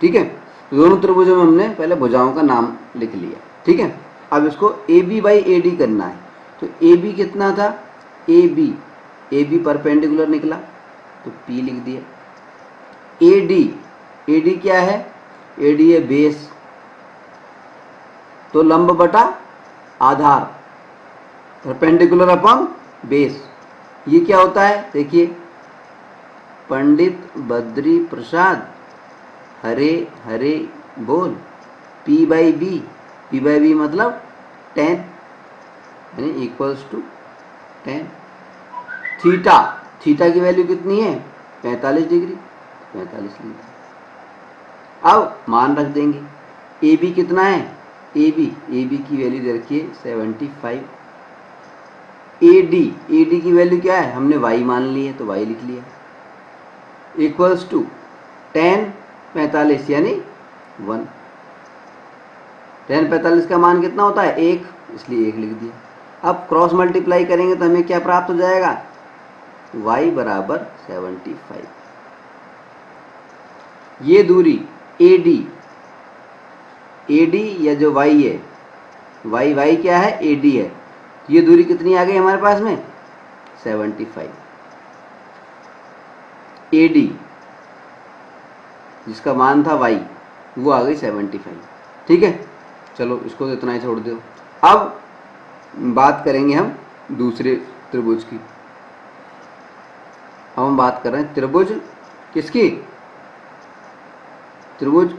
Speaker 2: ठीक है। तो दोनों त्रिभुजों में हमने पहले भुजाओं का नाम लिख लिया, ठीक है। अब इसको A B by A D करना है। तो ए बी कितना था, ए बी परपेंडिकुलर निकला तो पी लिख दिया। ए डी क्या है, ए डी है बेस, तो लंब बटा आधार, परपेंडिकुलर अपॉन बेस। ये क्या होता है, देखिए पंडित बद्री प्रसाद हरे हरे बोल, पी बाई बी मतलब 10 यानी इक्वल्स टू 10। थीटा की वैल्यू कितनी है, 45 डिग्री, 45 डिग्री। अब मान रख देंगे, ए बी कितना है, ए बी की वैल्यू दे रखी है 75। ए डी की वैल्यू क्या है, हमने y मान ली है तो y लिख लिया, इक्वल्स टू 10 45 यानी 1। 10 45 का मान कितना होता है, 1, इसलिए 1 लिख दिया। अब क्रॉस मल्टीप्लाई करेंगे तो हमें क्या प्राप्त हो जाएगा, y बराबर 75। ये दूरी ए डी या जो y है, y क्या है, ए डी है, ये दूरी कितनी आ गई हमारे पास में, 75। ए डी जिसका मान था y वो आ गई 75, ठीक है। चलो इसको तो इतना ही छोड़ दो। अब बात करेंगे हम दूसरे त्रिभुज की। अब हम बात कर रहे हैं त्रिभुज किसकी, त्रिभुज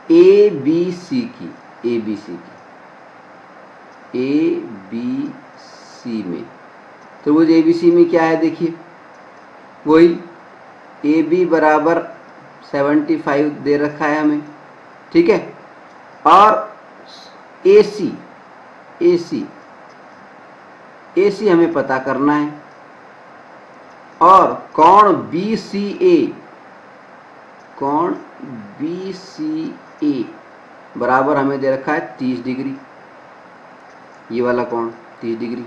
Speaker 2: ए बी सी में। त्रिभुज ए बी सी में क्या है, देखिए वही ए बी बराबर 75 दे रखा है हमें, ठीक है। और ए सी हमें पता करना है, और कोण बी सी ए बराबर हमें दे रखा है 30 डिग्री, ये वाला कोण 30 डिग्री,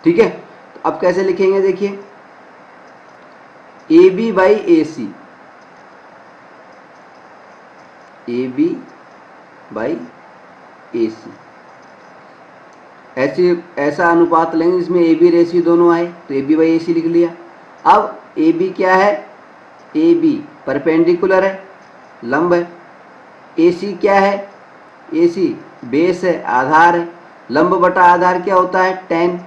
Speaker 2: ठीक है। तो अब कैसे लिखेंगे, देखिए ए बी बाई ए सी, ऐसा अनुपात लेंगे जिसमें ए बी रेशियो दोनों आए, तो ए बी बाई ए सी लिख लिया। अब ए बी क्या है, ए बी परपेंडिकुलर है, लंब है। ए सी क्या है, ए सी बेस है, आधार है। लंब बटा आधार क्या होता है, 10।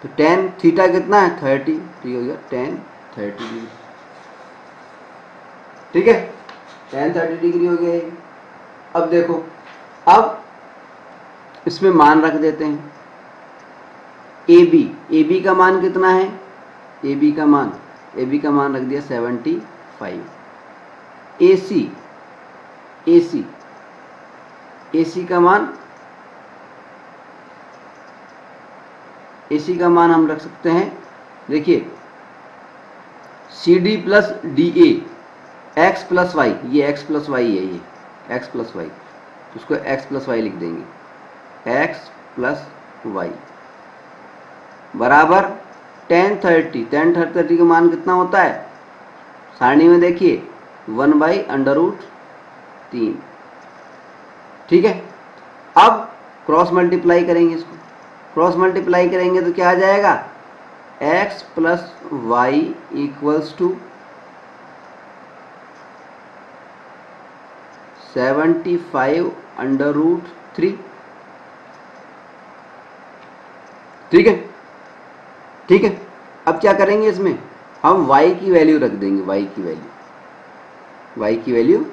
Speaker 2: तो 10 थीटा कितना है, 30, ठीक हो गया 10 30 डिग्री, ठीक है, 10 30 डिग्री हो गया। अब देखो, अब इसमें मान रख देते हैं। ए बी का मान कितना है, ए बी का मान रख दिया 75। ए सी का मान हम रख सकते हैं, देखिए C D plus D A X plus Y, ये एक्स प्लस वाई है, ये एक्स प्लस वाई, तो उसको एक्स प्लस वाई लिख देंगे, एक्स प्लस वाई बराबर टेन थर्टी का मान कितना होता है, सारणी में देखिए 1/√3। ठीक है, अब क्रॉस मल्टीप्लाई करेंगे, इसको क्रॉस मल्टीप्लाई करेंगे तो क्या आ जाएगा, x plus Y equals to 75/√3। ठीक है, ठीक है। अब क्या करेंगे, इसमें हम y की वैल्यू रख देंगे, y की वैल्यू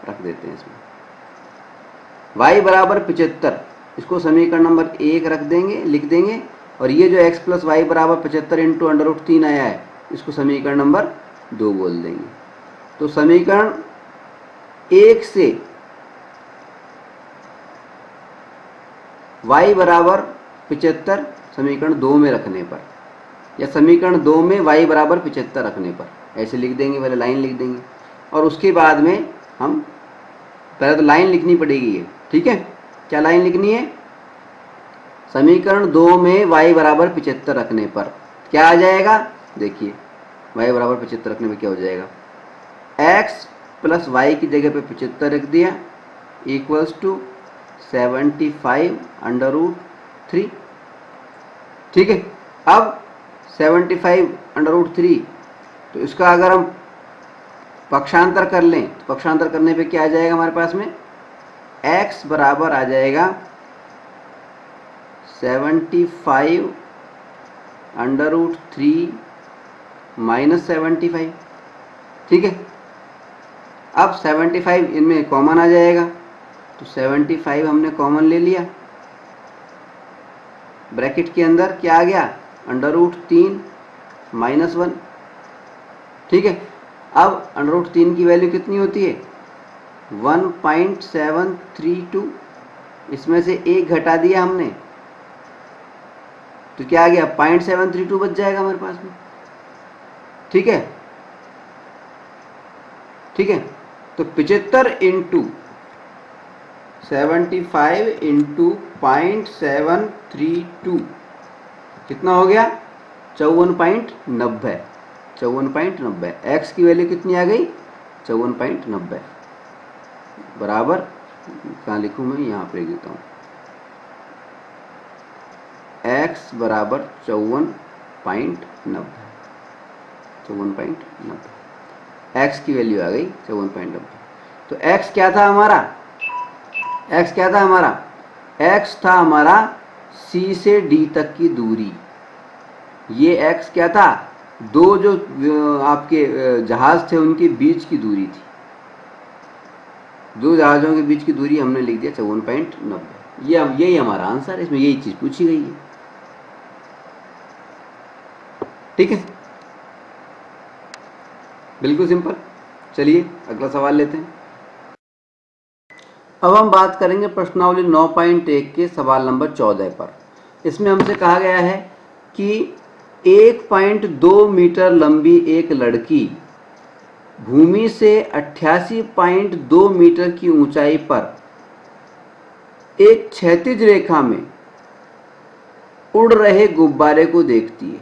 Speaker 2: रख देते हैं इसमें, y बराबर 75, इसको समीकरण नंबर 1 रख देंगे, लिख देंगे, और ये जो x प्लस वाई बराबर 75 इंटू √3 आया है, इसको समीकरण नंबर 2 बोल देंगे। तो समीकरण 1 से y बराबर 75 समीकरण 2 में रखने पर, या समीकरण 2 में y बराबर 75 रखने पर, ऐसे लिख देंगे, पहले लाइन लिख देंगे, और उसके बाद में हम पहले तो लाइन लिखनी पड़ेगी ये। ठीक है, क्या लाइन लिखनी है, समीकरण 2 में y बराबर 75 रखने पर क्या आ जाएगा, देखिए y बराबर 75 रखने पर क्या हो जाएगा, x प्लस वाई की जगह पे 75 रख दिया इक्वल्स टू 75/√3। ठीक है, अब 75/√3, तो इसका अगर हम पक्षांतर कर लें, तो पक्षांतर करने पे क्या आ जाएगा हमारे पास में, x बराबर आ जाएगा 75/√3 माइनस 75। ठीक है, अब 75 इनमें कॉमन आ जाएगा, तो 75 हमने कॉमन ले लिया, ब्रैकेट के अंदर क्या आ गया, √3 माइनस 1। ठीक है, अब √3 की वैल्यू कितनी होती है, 1.732, इसमें से 1 घटा दिया हमने, तो क्या आ गया, 0.732 बच जाएगा हमारे पास में। ठीक है, ठीक है, तो 75 इंटू 75 इंटू 0.732 कितना हो गया, 54.90। 54.90, एक्स की वैल्यू कितनी आ गई, 54.90 बराबर, कहाँ लिखूँ मैं, यहाँ पर लिख देता हूँ, x बराबर 54.90, 54.90, x की वैल्यू आ गई 54.90। तो x क्या था हमारा, x क्या था हमारा, x था हमारा C से D तक की दूरी, ये x क्या था, दो जो आपके जहाज थे उनके बीच की दूरी थी, दो जहाज़ों के बीच की दूरी हमने लिख दिया 54.90। यही हमारा आंसर है, इसमें यही चीज़ पूछी गई है। ठीक है, बिल्कुल सिंपल। चलिए अगला सवाल लेते हैं। अब हम बात करेंगे प्रश्नावली 9.1 के सवाल नंबर 14 पर। इसमें हमसे कहा गया है कि 1.2 मीटर लंबी एक लड़की भूमि से 88.2 मीटर की ऊंचाई पर एक क्षैतिज रेखा में उड़ रहे गुब्बारे को देखती है।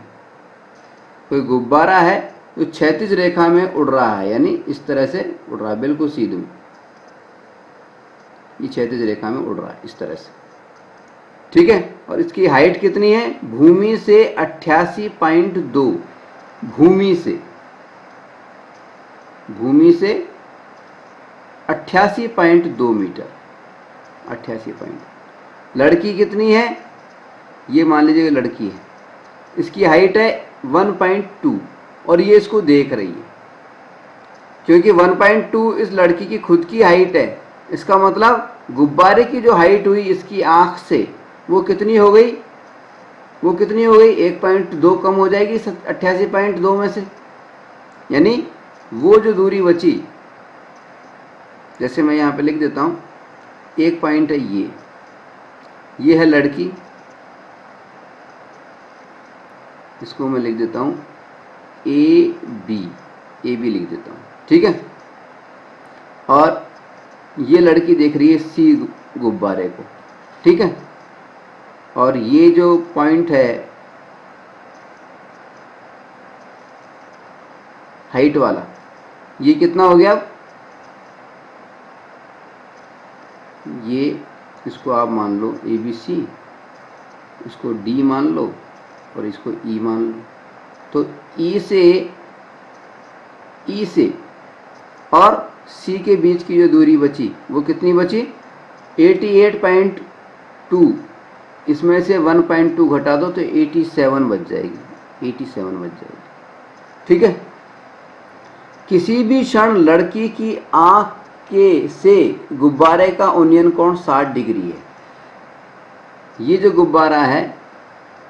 Speaker 2: कोई गुब्बारा है जो क्षैतिज रेखा में उड़ रहा है, यानी इस तरह से उड़ रहा है, बिल्कुल सीधे में, ये क्षैतिज रेखा में उड़ रहा है इस तरह से। ठीक है, और इसकी हाइट कितनी है, भूमि से 88.2, भूमि से 88.2 मीटर, 88. लड़की कितनी है, ये मान लीजिए लड़की है, इसकी हाइट है 1.2 और ये इसको देख रही है। क्योंकि 1.2 इस लड़की की खुद की हाइट है, इसका मतलब गुब्बारे की जो हाइट हुई इसकी आंख से, वो कितनी हो गई, 1.2 कम हो जाएगी 88.2 में से, यानी वो जो दूरी बची, जैसे मैं यहाँ पे लिख देता हूँ, एक पॉइंट है ये है लड़की, इसको मैं लिख देता हूँ AB, ए बी लिख देता हूँ, ठीक है। और ये लड़की देख रही है सी गुब्बारे को, ठीक है। और ये जो पॉइंट है हाइट वाला, ये कितना हो गया? अब ये इसको आप मान लो ए बी सी, इसको डी मान लो और इसको ई मान लो। तो ई से और सी के बीच की जो दूरी बची वो कितनी बची? 88.2। इसमें से 1.2 घटा दो तो 87 बच जाएगी, 87 बच जाएगी, ठीक है। किसी भी क्षण लड़की की आंख के से गुब्बारे का उन्नयन कोण 60 डिग्री है। ये जो गुब्बारा है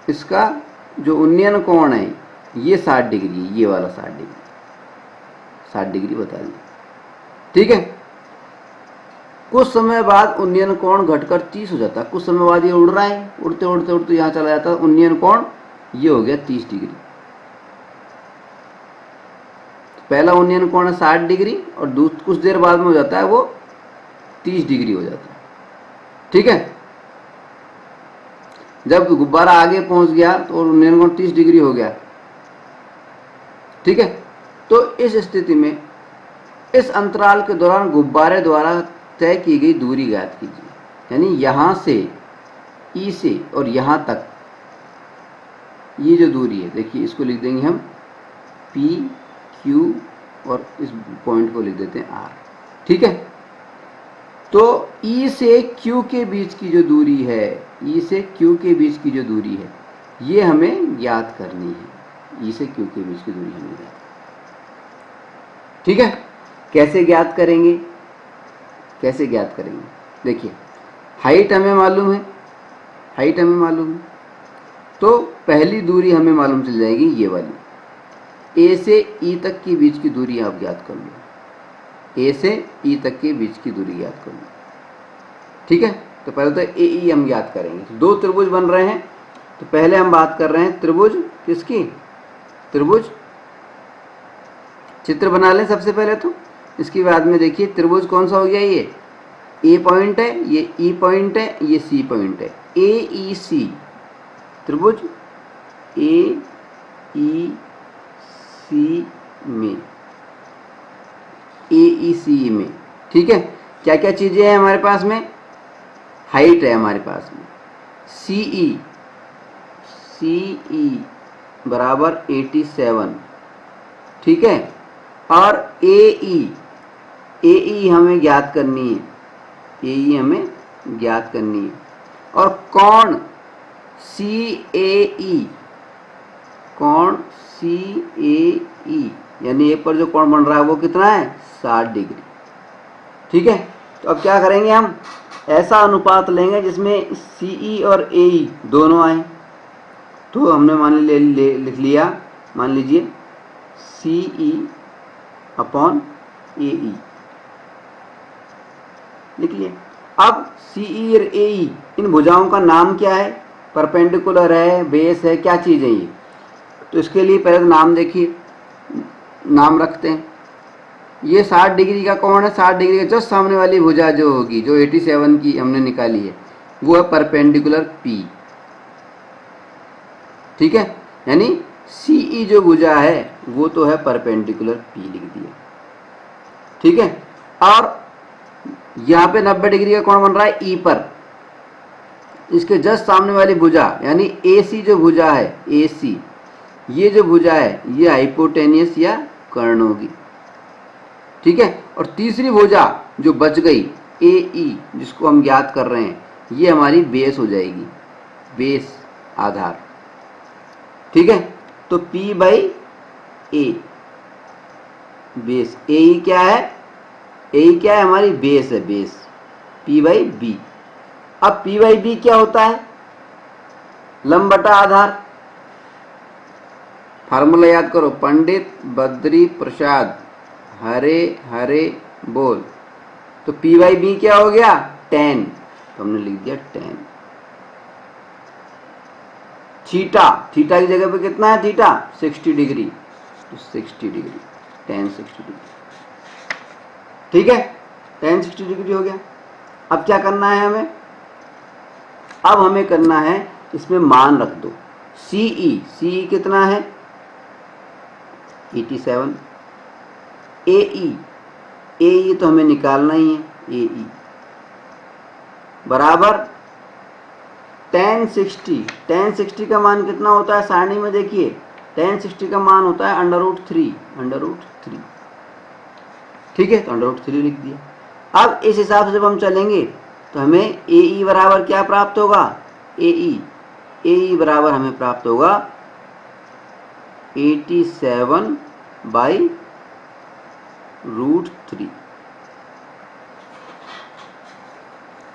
Speaker 2: इसका जो उन्नयन कोण है ये 60 डिग्री है, ये वाला 60 डिग्री, 60 डिग्री बता दिया, ठीक है। कुछ समय बाद उन्नयन कोण घटकर 30 हो जाता है। कुछ समय बाद ये उड़ रहा है, उड़ते उड़ते उड़ते यहाँ चला जाता है, उन्नयन कोण ये हो गया 30 डिग्री। पहला उन्नयन कोण है 60 डिग्री और कुछ देर बाद में हो जाता है वो 30 डिग्री हो जाता है, ठीक है। जब गुब्बारा आगे पहुंच गया तो उन्नयन कोण 30 डिग्री हो गया, ठीक है। तो इस स्थिति में इस अंतराल के दौरान गुब्बारे द्वारा तय की गई दूरी ज्ञात कीजिए। यानी यहां से ई से और यहां तक ये जो दूरी है, देखिए इसको लिख देंगे हम पी क्यू और इस पॉइंट को लिख देते हैं आर, ठीक है। तो ई से क्यू के बीच की जो दूरी है, ई से क्यू के बीच की जो दूरी है ये हमें ज्ञात करनी है। ई से क्यू के बीच की दूरी हमें ज्ञात, ठीक है। कैसे ज्ञात करेंगे? कैसे ज्ञात करेंगे? देखिए हाइट हमें मालूम है, हाइट हमें मालूम है, तो पहली दूरी हमें मालूम चल जाएगी ये वाली। ए से ई तक की बीच की दूरी आप ज्ञात कर लो, ए से ई तक के बीच की दूरी ज्ञात कर लो, ठीक है। तो पहले तो ए ई हम ज्ञात करेंगे। तो दो त्रिभुज बन रहे हैं, तो पहले हम बात कर रहे हैं त्रिभुज किसकी? त्रिभुज चित्र बना लें सबसे पहले। तो इसके बाद में देखिए त्रिभुज कौन सा हो गया? ये ए पॉइंट है, ये ई पॉइंट है, ये सी पॉइंट है। ए ई सी त्रिभुज ए ई सी में, ए ई सी में, ठीक है। क्या क्या चीजें हैं हमारे पास में? हाइट है हमारे पास में, सी ई बराबर 87, ठीक है। और ए ई हमें ज्ञात करनी है, ए ई हमें ज्ञात करनी है। और कोण सी ए ई, कोण सी ए ई यानी ए पर जो कोण बन रहा है वो कितना है? 60 डिग्री, ठीक है। तो अब क्या करेंगे हम? ऐसा अनुपात लेंगे जिसमें सी ई और ए ई दोनों आए। तो हमने लिख लिया, मान लीजिए सी ई अपॉन ए ई लिख लिया। अब सी ई और ए ई इन भुजाओं का नाम क्या है? परपेंडिकुलर है, बेस है, क्या चीज़ है ये? तो इसके लिए पहले तो नाम देखिए, नाम रखते हैं। ये 60 डिग्री का कोण है, 60 डिग्री का जस्ट सामने वाली भुजा जो होगी, जो 87 की हमने निकाली है, वो है परपेंडिकुलर पी, ठीक है। यानी सी ई जो भुजा है वो तो है परपेंडिकुलर पी, लिख दिया, ठीक है। और यहाँ पे 90 डिग्री का कोण बन रहा है ई पर, इसके जस्ट सामने वाली भुजा यानी ए सी जो भुजा है, ए सी ये जो भुजा है ये हाइपोटेनियस या कर्ण होगी, ठीक है। और तीसरी भुजा जो बच गई ए ई जिसको हम ज्ञात कर रहे हैं, ये हमारी बेस हो जाएगी, बेस आधार, ठीक है। तो P बाई ए, बेस ए ई क्या है? ए ई क्या है? हमारी बेस है, बेस P बाई बी। अब P बाई बी क्या होता है? लंब बटा आधार। फार्मूला याद करो, पंडित बद्री प्रसाद हरे हरे बोल। तो P बाई बी क्या हो गया? 10, तो हमने लिख दिया 10। थीटा, थीटा की जगह पे कितना है थीटा? 60 डिग्री, तो 60 डिग्री, tan 60 डिग्री। ठीक है, tan 60 डिग्री हो गया। अब क्या करना है हमें? अब हमें करना है, इसमें मान रख दो। CE कितना है? 87। AE तो हमें निकालना ही है। AE बराबर tan 60 का मान कितना होता है सारणी में? देखिए tan 60 का मान होता है √3। ठीक है, तो √3 लिख दिया। अब इस हिसाब से जब हम चलेंगे तो हमें AE बराबर क्या प्राप्त होगा? AE बराबर हमें प्राप्त होगा 87/√3।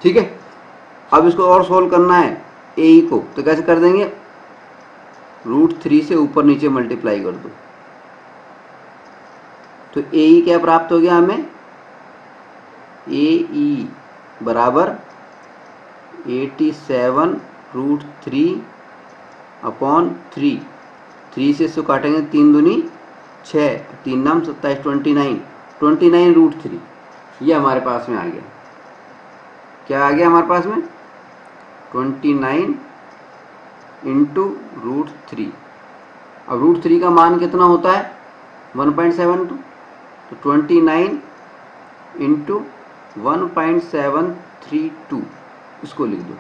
Speaker 2: ठीक है, अब इसको और सोल्व करना है AE को, तो कैसे कर देंगे? √3 से ऊपर नीचे मल्टीप्लाई कर दो, तो AE क्या प्राप्त हो गया हमें? AE बराबर 87√3/3। 3 से इसको काटेंगे, 3 दूनी 6, 3 नाम 27, 29√3। ये हमारे पास में आ गया। क्या आ गया हमारे पास में? 29 इंटू √3। अब √3 का मान कितना होता है? 1.72, तो 29 इंटू 1.732 इसको लिख दो।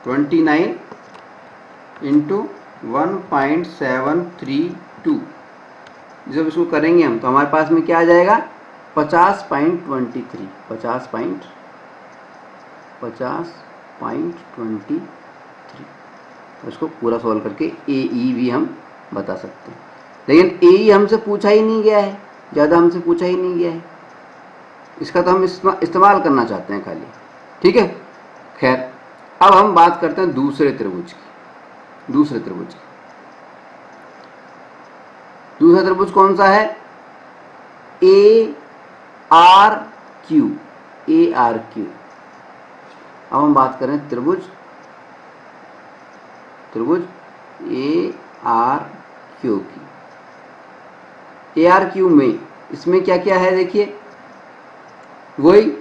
Speaker 2: 29 इंटू 1.732 जब इसको करेंगे हम तो हमारे पास में क्या आ जाएगा? 50.23। 50.23। इसको पूरा सॉल्व करके AE भी हम बता सकते हैं, लेकिन AE हमसे पूछा ही नहीं गया है, ज़्यादा हमसे पूछा ही नहीं गया है। इसका तो हम इस्तेमाल करना चाहते हैं खाली। ठीक है, खैर अब हम बात करते हैं दूसरे त्रिभुज की। दूसरा त्रिभुज कौन सा है? ARQ। अब हम बात करें त्रिभुज ARQ की। ARQ में इसमें क्या क्या है देखिए, वही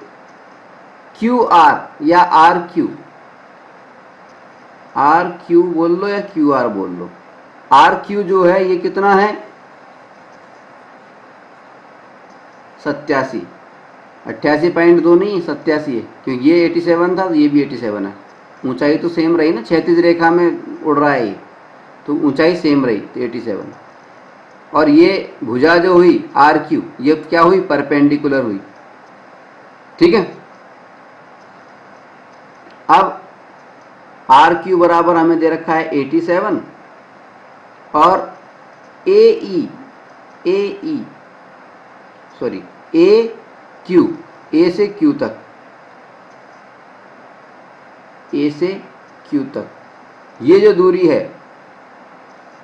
Speaker 2: QR या RQ बोल लो या QR बोल लो। RQ जो है ये कितना है? 87। 88.2 नहीं, 87 है, क्योंकि ये 87 था तो ये भी 87 है। ऊंचाई तो सेम रही ना, क्षैतिज रेखा में उड़ रहा है ये, तो ऊंचाई सेम रही, तो 87। और ये भुजा जो हुई RQ, ये क्या हुई? परपेंडिकुलर हुई। ठीक है, अब RQ बराबर हमें दे रखा है 87 और AQ A से Q तक ये जो दूरी है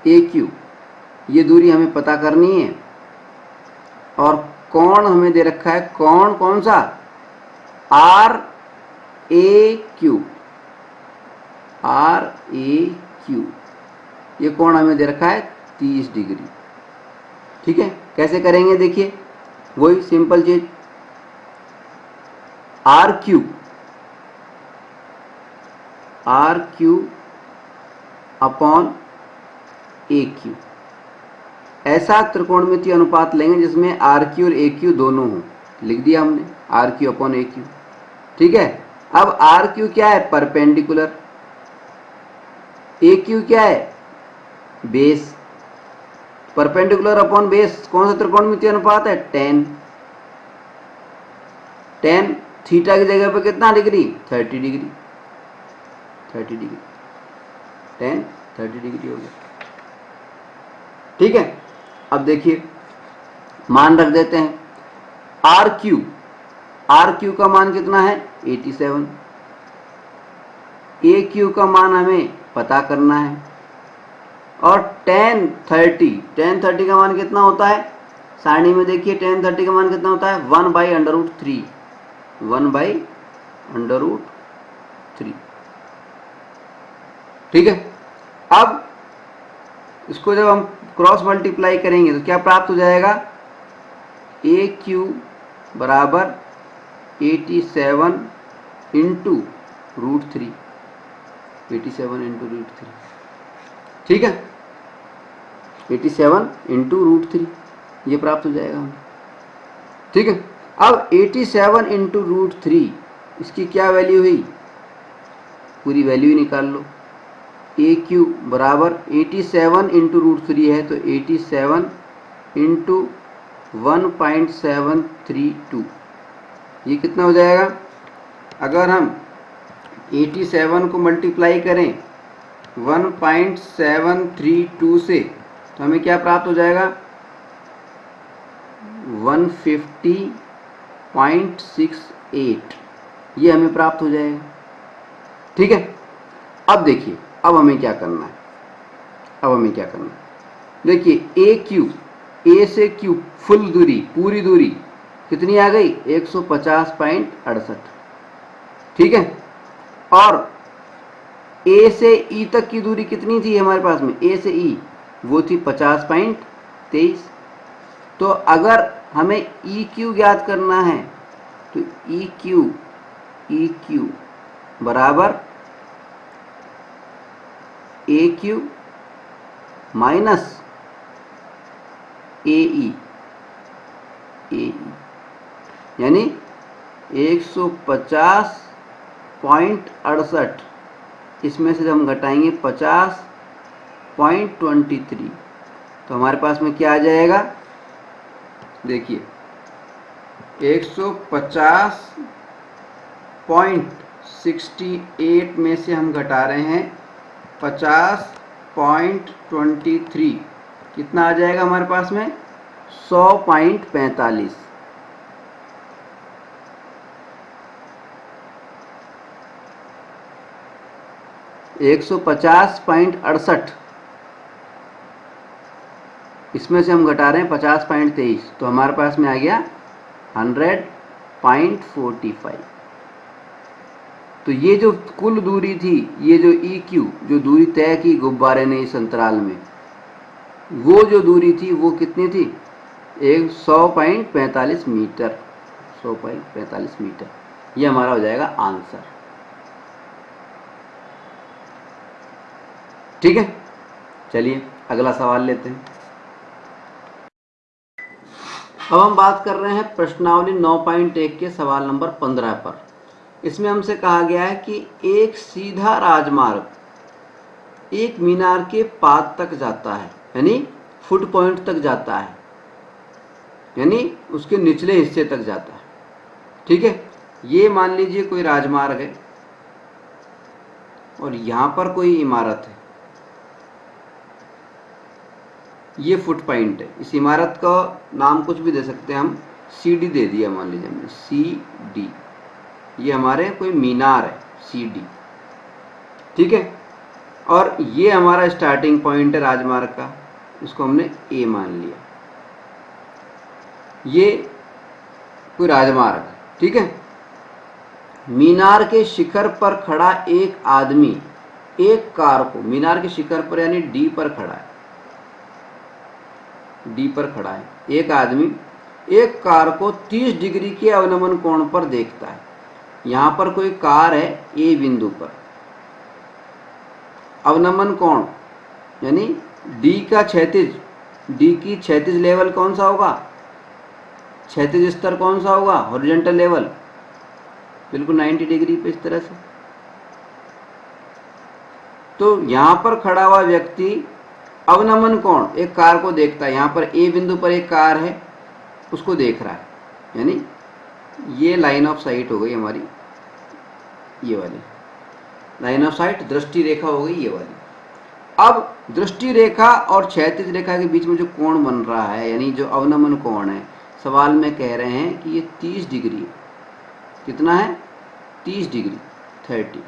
Speaker 2: AQ, ये दूरी हमें पता करनी है। और कोण हमें दे रखा है, कोण कौन सा? RAQ। ये कोण हमें दे रखा है 30 डिग्री। ठीक है, कैसे करेंगे देखिए, वही सिंपल चीज, RQ अपॉन AQ। ऐसा त्रिकोणमितीय अनुपात लेंगे जिसमें RQ और AQ दोनों हो। लिख दिया हमने RQ अपॉन AQ। ठीक है, अब RQ क्या है? परपेंडिकुलर। AQ क्या है? बेस। परपेंडिकुलर अपॉन बेस कौन सा त्रिकोणमितीय अनुपात है? tan थीटा की जगह पे कितना डिग्री? 30 डिग्री। tan 30 डिग्री हो गया। ठीक है, अब देखिए मान रख देते हैं। RQ का मान कितना है? 87। AQ का मान हमें पता करना है। और tan 30 का मान कितना होता है? सारणी में देखिए tan 30 का मान कितना होता है? 1/√3। 1/√3। ठीक है, अब इसको जब हम क्रॉस मल्टीप्लाई करेंगे तो क्या प्राप्त हो जाएगा, ए क्यू बराबर 87 इंटू √3, 87 इंटू √3, ठीक है, 87 इंटू √3 ये प्राप्त हो जाएगा हमें, ठीक है। अब 87 इंटू √3 इसकी क्या वैल्यू हुई, पूरी वैल्यू ही निकाल लो। ए क्यू बराबर 87 इंटू √3 है तो 87 इंटू 1.732, ये कितना हो जाएगा, अगर हम 87 को मल्टीप्लाई करें 1.732 से तो हमें क्या प्राप्त हो जाएगा, 150.68, ये हमें प्राप्त हो जाएगा, ठीक है। अब देखिए, अब हमें क्या करना है, देखिए ए क्यू, ए से क्यू फुल दूरी, पूरी दूरी कितनी आ गई, 150.68, ठीक है। और ए से ई तक की दूरी कितनी थी हमारे पास में, ए से ई वो थी 50.23। तो अगर हमें ई क्यू ज्ञात करना है तो ई क्यू बराबर ए क्यू माइनस ए ई, यानी 150.68 इसमें से हम घटाएंगे 50.23 तो हमारे पास में क्या आ जाएगा, देखिए 150.68 में से हम घटा रहे हैं 50.23, कितना आ जाएगा हमारे पास में, 100.45। एक 150.68 इसमें से हम घटा रहे हैं 50.23 तो हमारे पास में आ गया 100.45। तो ये जो कुल दूरी थी, ये जो ई क्यू जो दूरी तय की गुब्बारे ने इस अंतराल में, वो जो दूरी थी वो कितनी थी, 100.45 मीटर, 100.45 मीटर, ये हमारा हो जाएगा आंसर, ठीक है। चलिए अगला सवाल लेते हैं। अब हम बात कर रहे हैं प्रश्नावली 9.1 के सवाल नंबर 15 पर। इसमें हमसे कहा गया है कि एक सीधा राजमार्ग एक मीनार के पाद तक जाता है, यानी फुट पॉइंट तक जाता है, यानी उसके निचले हिस्से तक जाता है, ठीक है। ये मान लीजिए कोई राजमार्ग है और यहां पर कोई इमारत है, ये फुट पॉइंट है। इस इमारत का नाम कुछ भी दे सकते हैं हम, सीडी दे दिया मान लीजिए हमने, सीडी, ये हमारे कोई मीनार है सीडी, ठीक है। और ये हमारा स्टार्टिंग पॉइंट है राजमार्ग का, इसको हमने ए मान लिया, ये कोई राजमार्ग है, ठीक है। मीनार के शिखर पर खड़ा एक आदमी एक कार को, मीनार के शिखर पर यानी डी पर खड़ा है, डी पर खड़ा है एक आदमी एक कार को 30 डिग्री के अवनमन कोण पर देखता है। यहां पर कोई कार है ए बिंदु पर, अवनमन कोण यानी डी का क्षैतिज, डी की क्षैतिज लेवल कौन सा होगा, क्षैतिज स्तर कौन सा होगा, हॉरिजॉन्टल लेवल, बिल्कुल 90 डिग्री पे इस तरह से। तो यहां पर खड़ा हुआ व्यक्ति अवनमन कोण एक कार को देखता है, यहां पर ए बिंदु पर एक कार है उसको देख रहा है, यानी ये लाइन ऑफ साइट हो गई हमारी, ये वाली लाइन ऑफ साइट, दृष्टि रेखा हो गई ये वाली। अब दृष्टि रेखा और क्षैतिज रेखा के बीच में जो कोण बन रहा है, यानी जो अवनमन कोण है, सवाल में कह रहे हैं कि ये 30 डिग्री है, कितना है, 30 डिग्री, 30,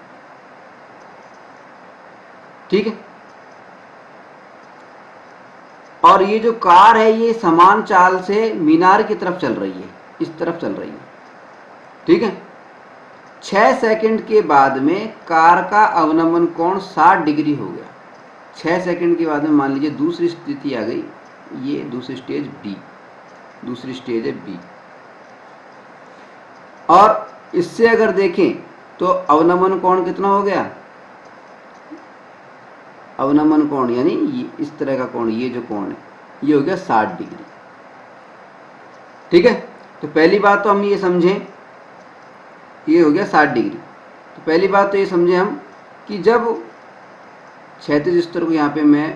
Speaker 2: ठीक है। और ये जो कार है ये समान चाल से मीनार की तरफ चल रही है, इस तरफ चल रही है, ठीक है। 6 सेकंड के बाद में कार का अवनमन कोण 60 डिग्री हो गया, 6 सेकंड के बाद में मान लीजिए दूसरी स्थिति आ गई, ये दूसरी स्टेज बी, दूसरी स्टेज है बी। और इससे अगर देखें तो अवनमन कोण कितना हो गया, अवनमन कोण यानी इस तरह का कोण, ये जो कोण है ये हो गया 60 डिग्री। ठीक है, तो पहली बात तो हम ये समझें, ये हो गया 60 डिग्री। तो पहली बात तो ये समझें हम कि जब क्षैतिज स्तर को यहाँ पे मैं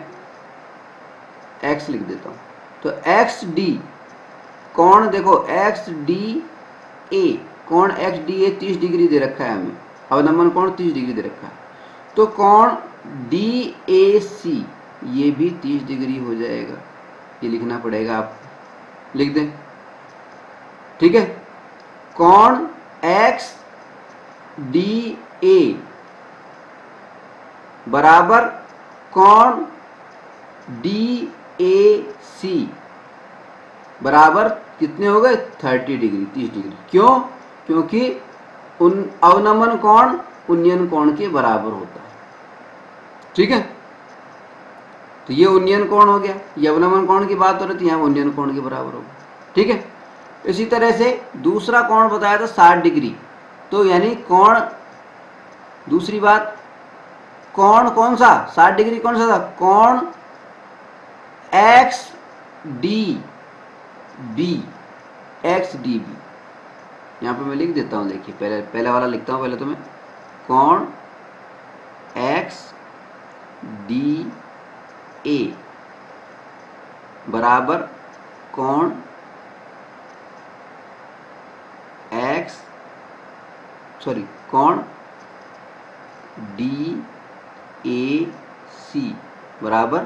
Speaker 2: x लिख देता हूँ, तो एक्स डी कोण, देखो एक्स डी ए, कोण एक्स डी ए 30 डिग्री दे रखा है हमें, अवनमन कोण 30 डिग्री दे रखा है, तो कोण डी ए सी ये भी 30 डिग्री हो जाएगा, ये लिखना पड़ेगा, आप लिख दें। ठीक है, कोण एक्स डी ए बराबर कोण डी ए सी बराबर कितने हो गए, 30 डिग्री, 30 डिग्री। क्यों? क्योंकि अवनमन कोण उन्नयन कोण के बराबर होता है। ठीक है, तो ये उन्नयन कोण हो गया, ये अवनमन कोण की बात हो रही थी, यहाँ उन्नयन कोण के बराबर होगा। ठीक है, इसी तरह से दूसरा कोण बताया था 60 डिग्री, तो यानी कोण, दूसरी बात कोण कौन सा 60 डिग्री कौन सा था, कोण X D B, X D B, यहाँ पे मैं लिख देता हूँ, देखिए पहले वाला लिखता हूँ, पहले तो मैं कोण एक्स डी ए बराबर कोण एक्स, सॉरी कोण डी ए सी बराबर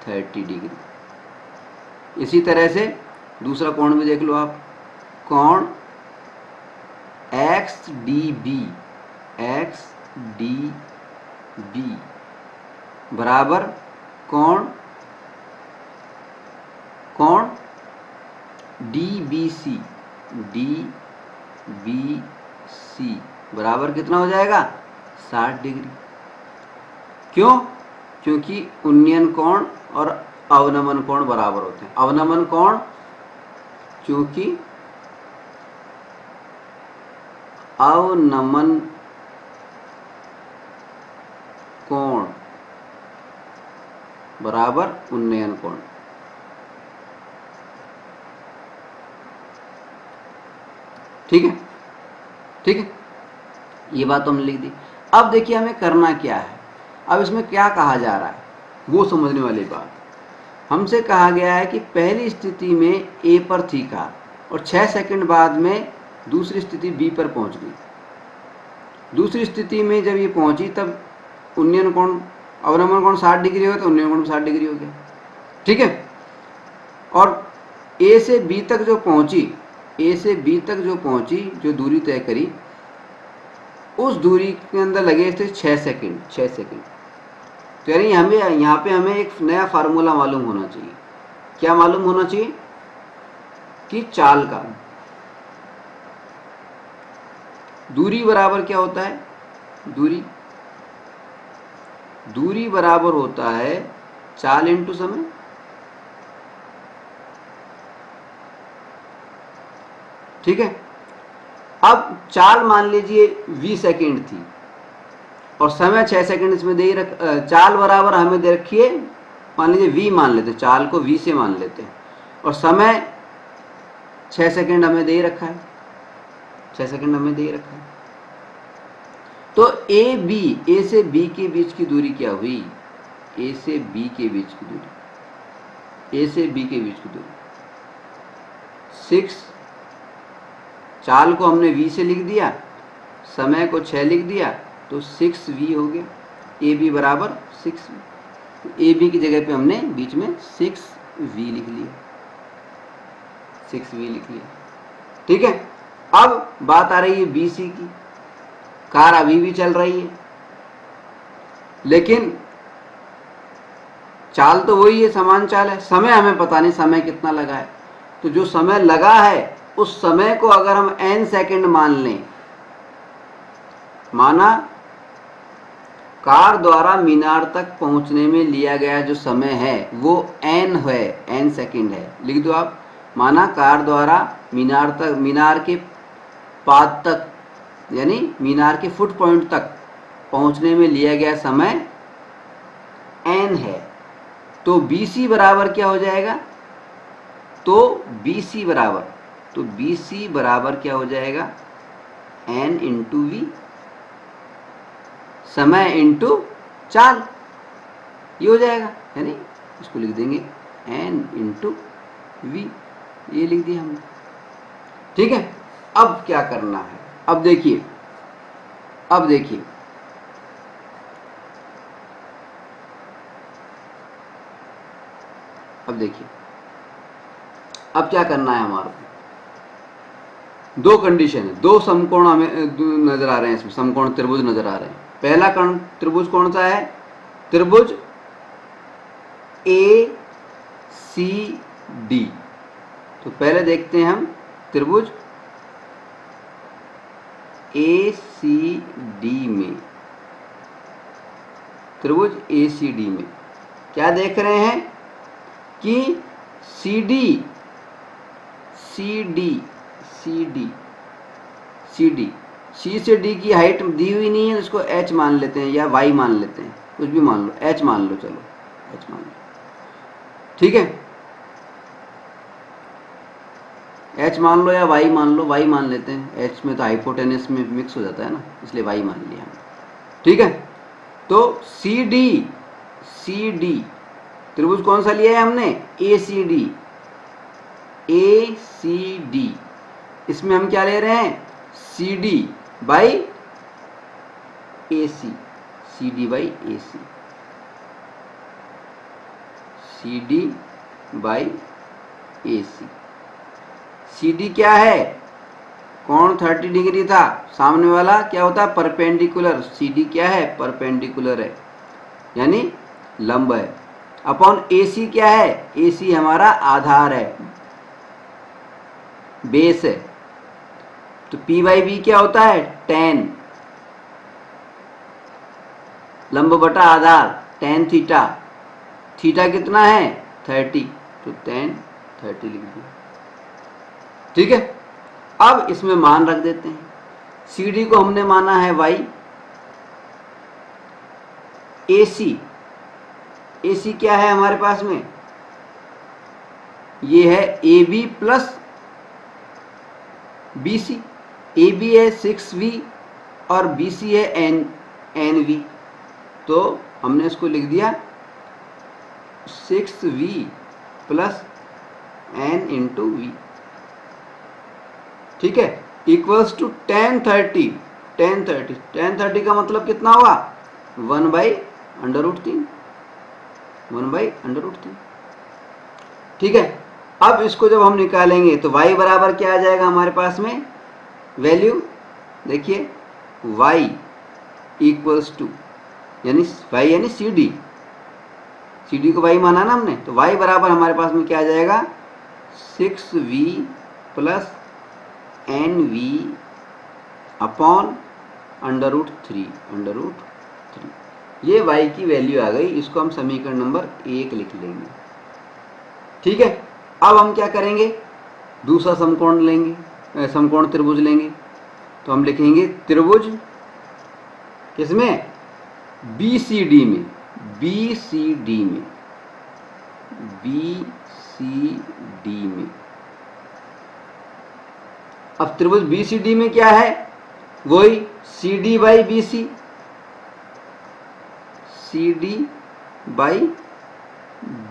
Speaker 2: 30 डिग्री। इसी तरह से दूसरा कोण भी देख लो आप, कोण X D B, X D B बराबर कोण D B C, D B C बराबर कितना हो जाएगा, 60 डिग्री। क्यों? क्योंकि उन्नयन कोण और अवनमन कोण बराबर होते हैं। अवनमन कोण क्योंकि अवनमन कोण बराबर उन्नयन कोण। ठीक है, ठीक है, ये बात तो हमने लिख दी। अब देखिए हमें करना क्या है, अब इसमें क्या कहा जा रहा है वो समझने वाली बात। हमसे कहा गया है कि पहली स्थिति में ए पर थी कार और 6 सेकंड बाद में दूसरी स्थिति बी पर पहुंच गई। दूसरी स्थिति में जब ये पहुंची तब उन्नयन कोण, अवनमन कोण 60 डिग्री हो तो उन्नयन कोण 60 डिग्री हो गया। ठीक है, और ए से बी तक जो पहुंची, ए से बी तक जो पहुंची, जो दूरी तय करी, उस दूरी के अंदर लगे थे 6 सेकंड, 6 सेकंड। तो यानी हमें यहाँ पे हमें एक नया फार्मूला मालूम होना चाहिए। क्या मालूम होना चाहिए कि चाल का दूरी बराबर क्या होता है, दूरी बराबर होता है चाल इंटू समय। ठीक है, अब चाल मान लीजिए 20 सेकंड थी और समय 6 सेकंड इसमें दे ही रख, चाल बराबर हमें दे रखी है, मान लीजिए v मान लेते, चाल को v से मान लेते हैं, और समय 6 सेकंड हमें दे ही रखा है, 6 सेकंड हमें दे ही रखा है। तो ए से बी के बीच की दूरी क्या हुई, ए से बी के बीच की दूरी, ए से बी के बीच की दूरी 6, चाल को हमने v से लिख दिया, समय को 6 लिख दिया, तो 6v हो गया। ए बी बराबर 6v, ए बी की जगह पे हमने बीच में 6v लिख लिया, 6v लिख लिया। ठीक है, अब बात आ रही है बी सी की। कार अभी भी चल रही है, लेकिन चाल तो वही है, समान चाल है, समय हमें पता नहीं समय कितना लगा है। तो जो समय लगा है उस समय को अगर हम n सेकंड मान लें, माना कार द्वारा मीनार तक पहुंचने में लिया गया जो समय है वो n है, n सेकंड है। लिख दो आप। माना कार द्वारा मीनार के पाद तक यानी मीनार के फुट पॉइंट तक पहुंचने में लिया गया समय n है, तो BC बराबर क्या हो जाएगा? तो BC बराबर क्या हो जाएगा? n इंटू वी, समय इंटू चाल, ये हो जाएगा। यानी इसको लिख देंगे n इंटू वी, ये लिख दिया हमने। ठीक है, अब क्या करना है? अब देखिए अब देखिए अब क्या करना है हमारे को? दो कंडीशन है, दो समकोण हमें नजर आ रहे हैं, इसमें समकोण त्रिभुज नजर आ रहे हैं। पहला त्रिभुज कौन सा है? त्रिभुज ACD। तो पहले देखते हैं हम त्रिभुज ACD में, त्रिभुज ACD में क्या देख रहे हैं कि CD C से D की हाइट दी हुई नहीं है, इसको H मान लेते हैं या Y मान लेते हैं, कुछ भी मान लो, H मान लो, चलो H मान लो। ठीक है, H मान लो या Y मान लो, Y मान लेते हैं, H में तो हाइपोटेनस में मिक्स हो जाता है ना, इसलिए Y मान लिया हमने। ठीक है, तो CD त्रिभुज कौन सा लिया है हमने? ACD। इसमें हम क्या ले रहे हैं? CD by AC, CD by AC, CD by AC। CD क्या है? कोण 30 डिग्री था, सामने वाला क्या होता है? परपेंडिकुलर। CD क्या है? परपेंडिकुलर है, यानी लंब है। अपॉन AC क्या है? AC हमारा आधार है, बेस है। तो P बाई बी क्या होता है? tan, लंब बटा आधार, tan थीटा। थीटा कितना है? 30, तो tan 30 लिख दिया। ठीक है, अब इसमें मान रख देते हैं। CD को हमने माना है y, AC क्या है हमारे पास में? ये है AB प्लस BC। AB है 6V और BC है NV, तो हमने इसको लिख दिया 6V plus N into we. ठीक है, इक्वल्स टू tan 30। tan 30 का मतलब कितना हुआ? 1/√3, 1/√3। ठीक है, अब इसको जब हम निकालेंगे तो y बराबर क्या आ जाएगा हमारे पास में? वैल्यू देखिए, y इक्वल्स टू, यानी y यानी CD को y माना ना हमने, तो y बराबर हमारे पास में क्या आ जाएगा? 6V plus NV upon √3। ये y की वैल्यू आ गई, इसको हम समीकरण नंबर 1 लिख लेंगे। ठीक है, अब हम क्या करेंगे? दूसरा समकोण लेंगे, समकोण त्रिभुज लेंगे। तो हम लिखेंगे त्रिभुज किसमें? BCD में, BCD में। अब त्रिभुज BCD में क्या है? वही CD by BC, CD by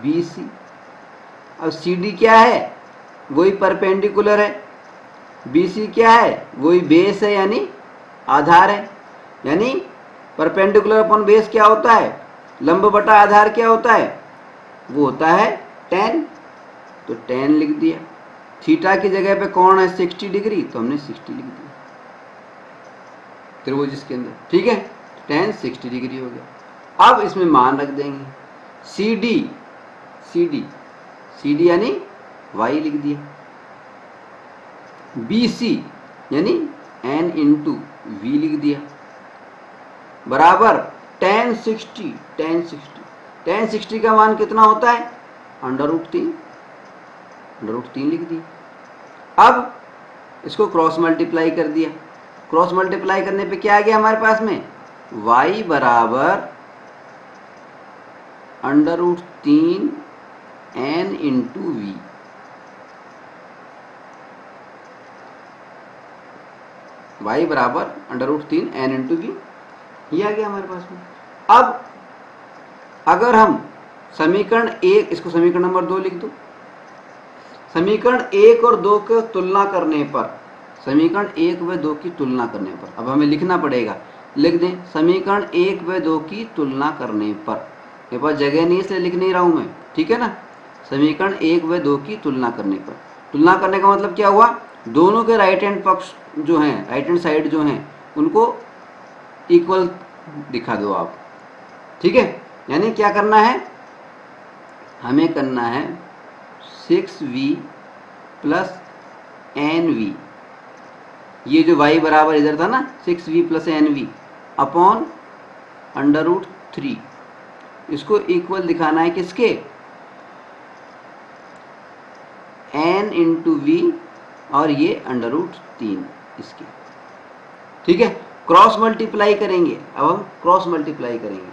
Speaker 2: BC। अब CD क्या है? वही परपेंडिकुलर है। BC क्या है? वही बेस है, यानी आधार है। यानी परपेंडिकुलर अपॉन बेस क्या होता है? लंब बटा आधार क्या होता है? वो होता है tan, तो tan लिख दिया। थीटा की जगह पे कौन है? 60 डिग्री, तो हमने 60 लिख दिया त्रिभुज इसके अंदर। ठीक है, tan 60 डिग्री हो गया। अब इसमें मान रख देंगे। CD यानी y लिख दिया। BC यानी N इंटू वी लिख दिया, बराबर tan 60 का मान कितना होता है? √3 लिख दिया। अब इसको क्रॉस मल्टीप्लाई कर दिया। क्रॉस मल्टीप्लाई करने पे क्या आ गया हमारे पास में? y बराबर √3 n इंटू वी। y बराबर √3 n इंटू वी, ये आ गया हमारे पास में। अब अगर हम समीकरण 1, इसको समीकरण नंबर 2 लिख दो। समीकरण 1 और 2 की तुलना करने पर, समीकरण 1 व 2 की तुलना करने पर, अब हमें लिखना पड़ेगा, लिख दें समीकरण 1 व 2 की तुलना करने पर। मेरे पास जगह नहीं है इसलिए लिख नहीं रहा हूं मैं, ठीक है ना। समीकरण 1 व 2 की तुलना करने पर, तुलना करने का मतलब क्या हुआ? दोनों के राइट हैंड पक्ष जो हैं, राइट हैंड साइड जो हैं, उनको इक्वल दिखा दो आप, ठीक है। यानी क्या करना है? हमें करना है 6v प्लस nv, ये जो y बराबर इधर था ना 6v प्लस nv अपॉन √3, इसको इक्वल दिखाना है किसके? n इंटू वी और ये √3 इसके, ठीक है। क्रॉस मल्टीप्लाई करेंगे, अब हम क्रॉस मल्टीप्लाई करेंगे।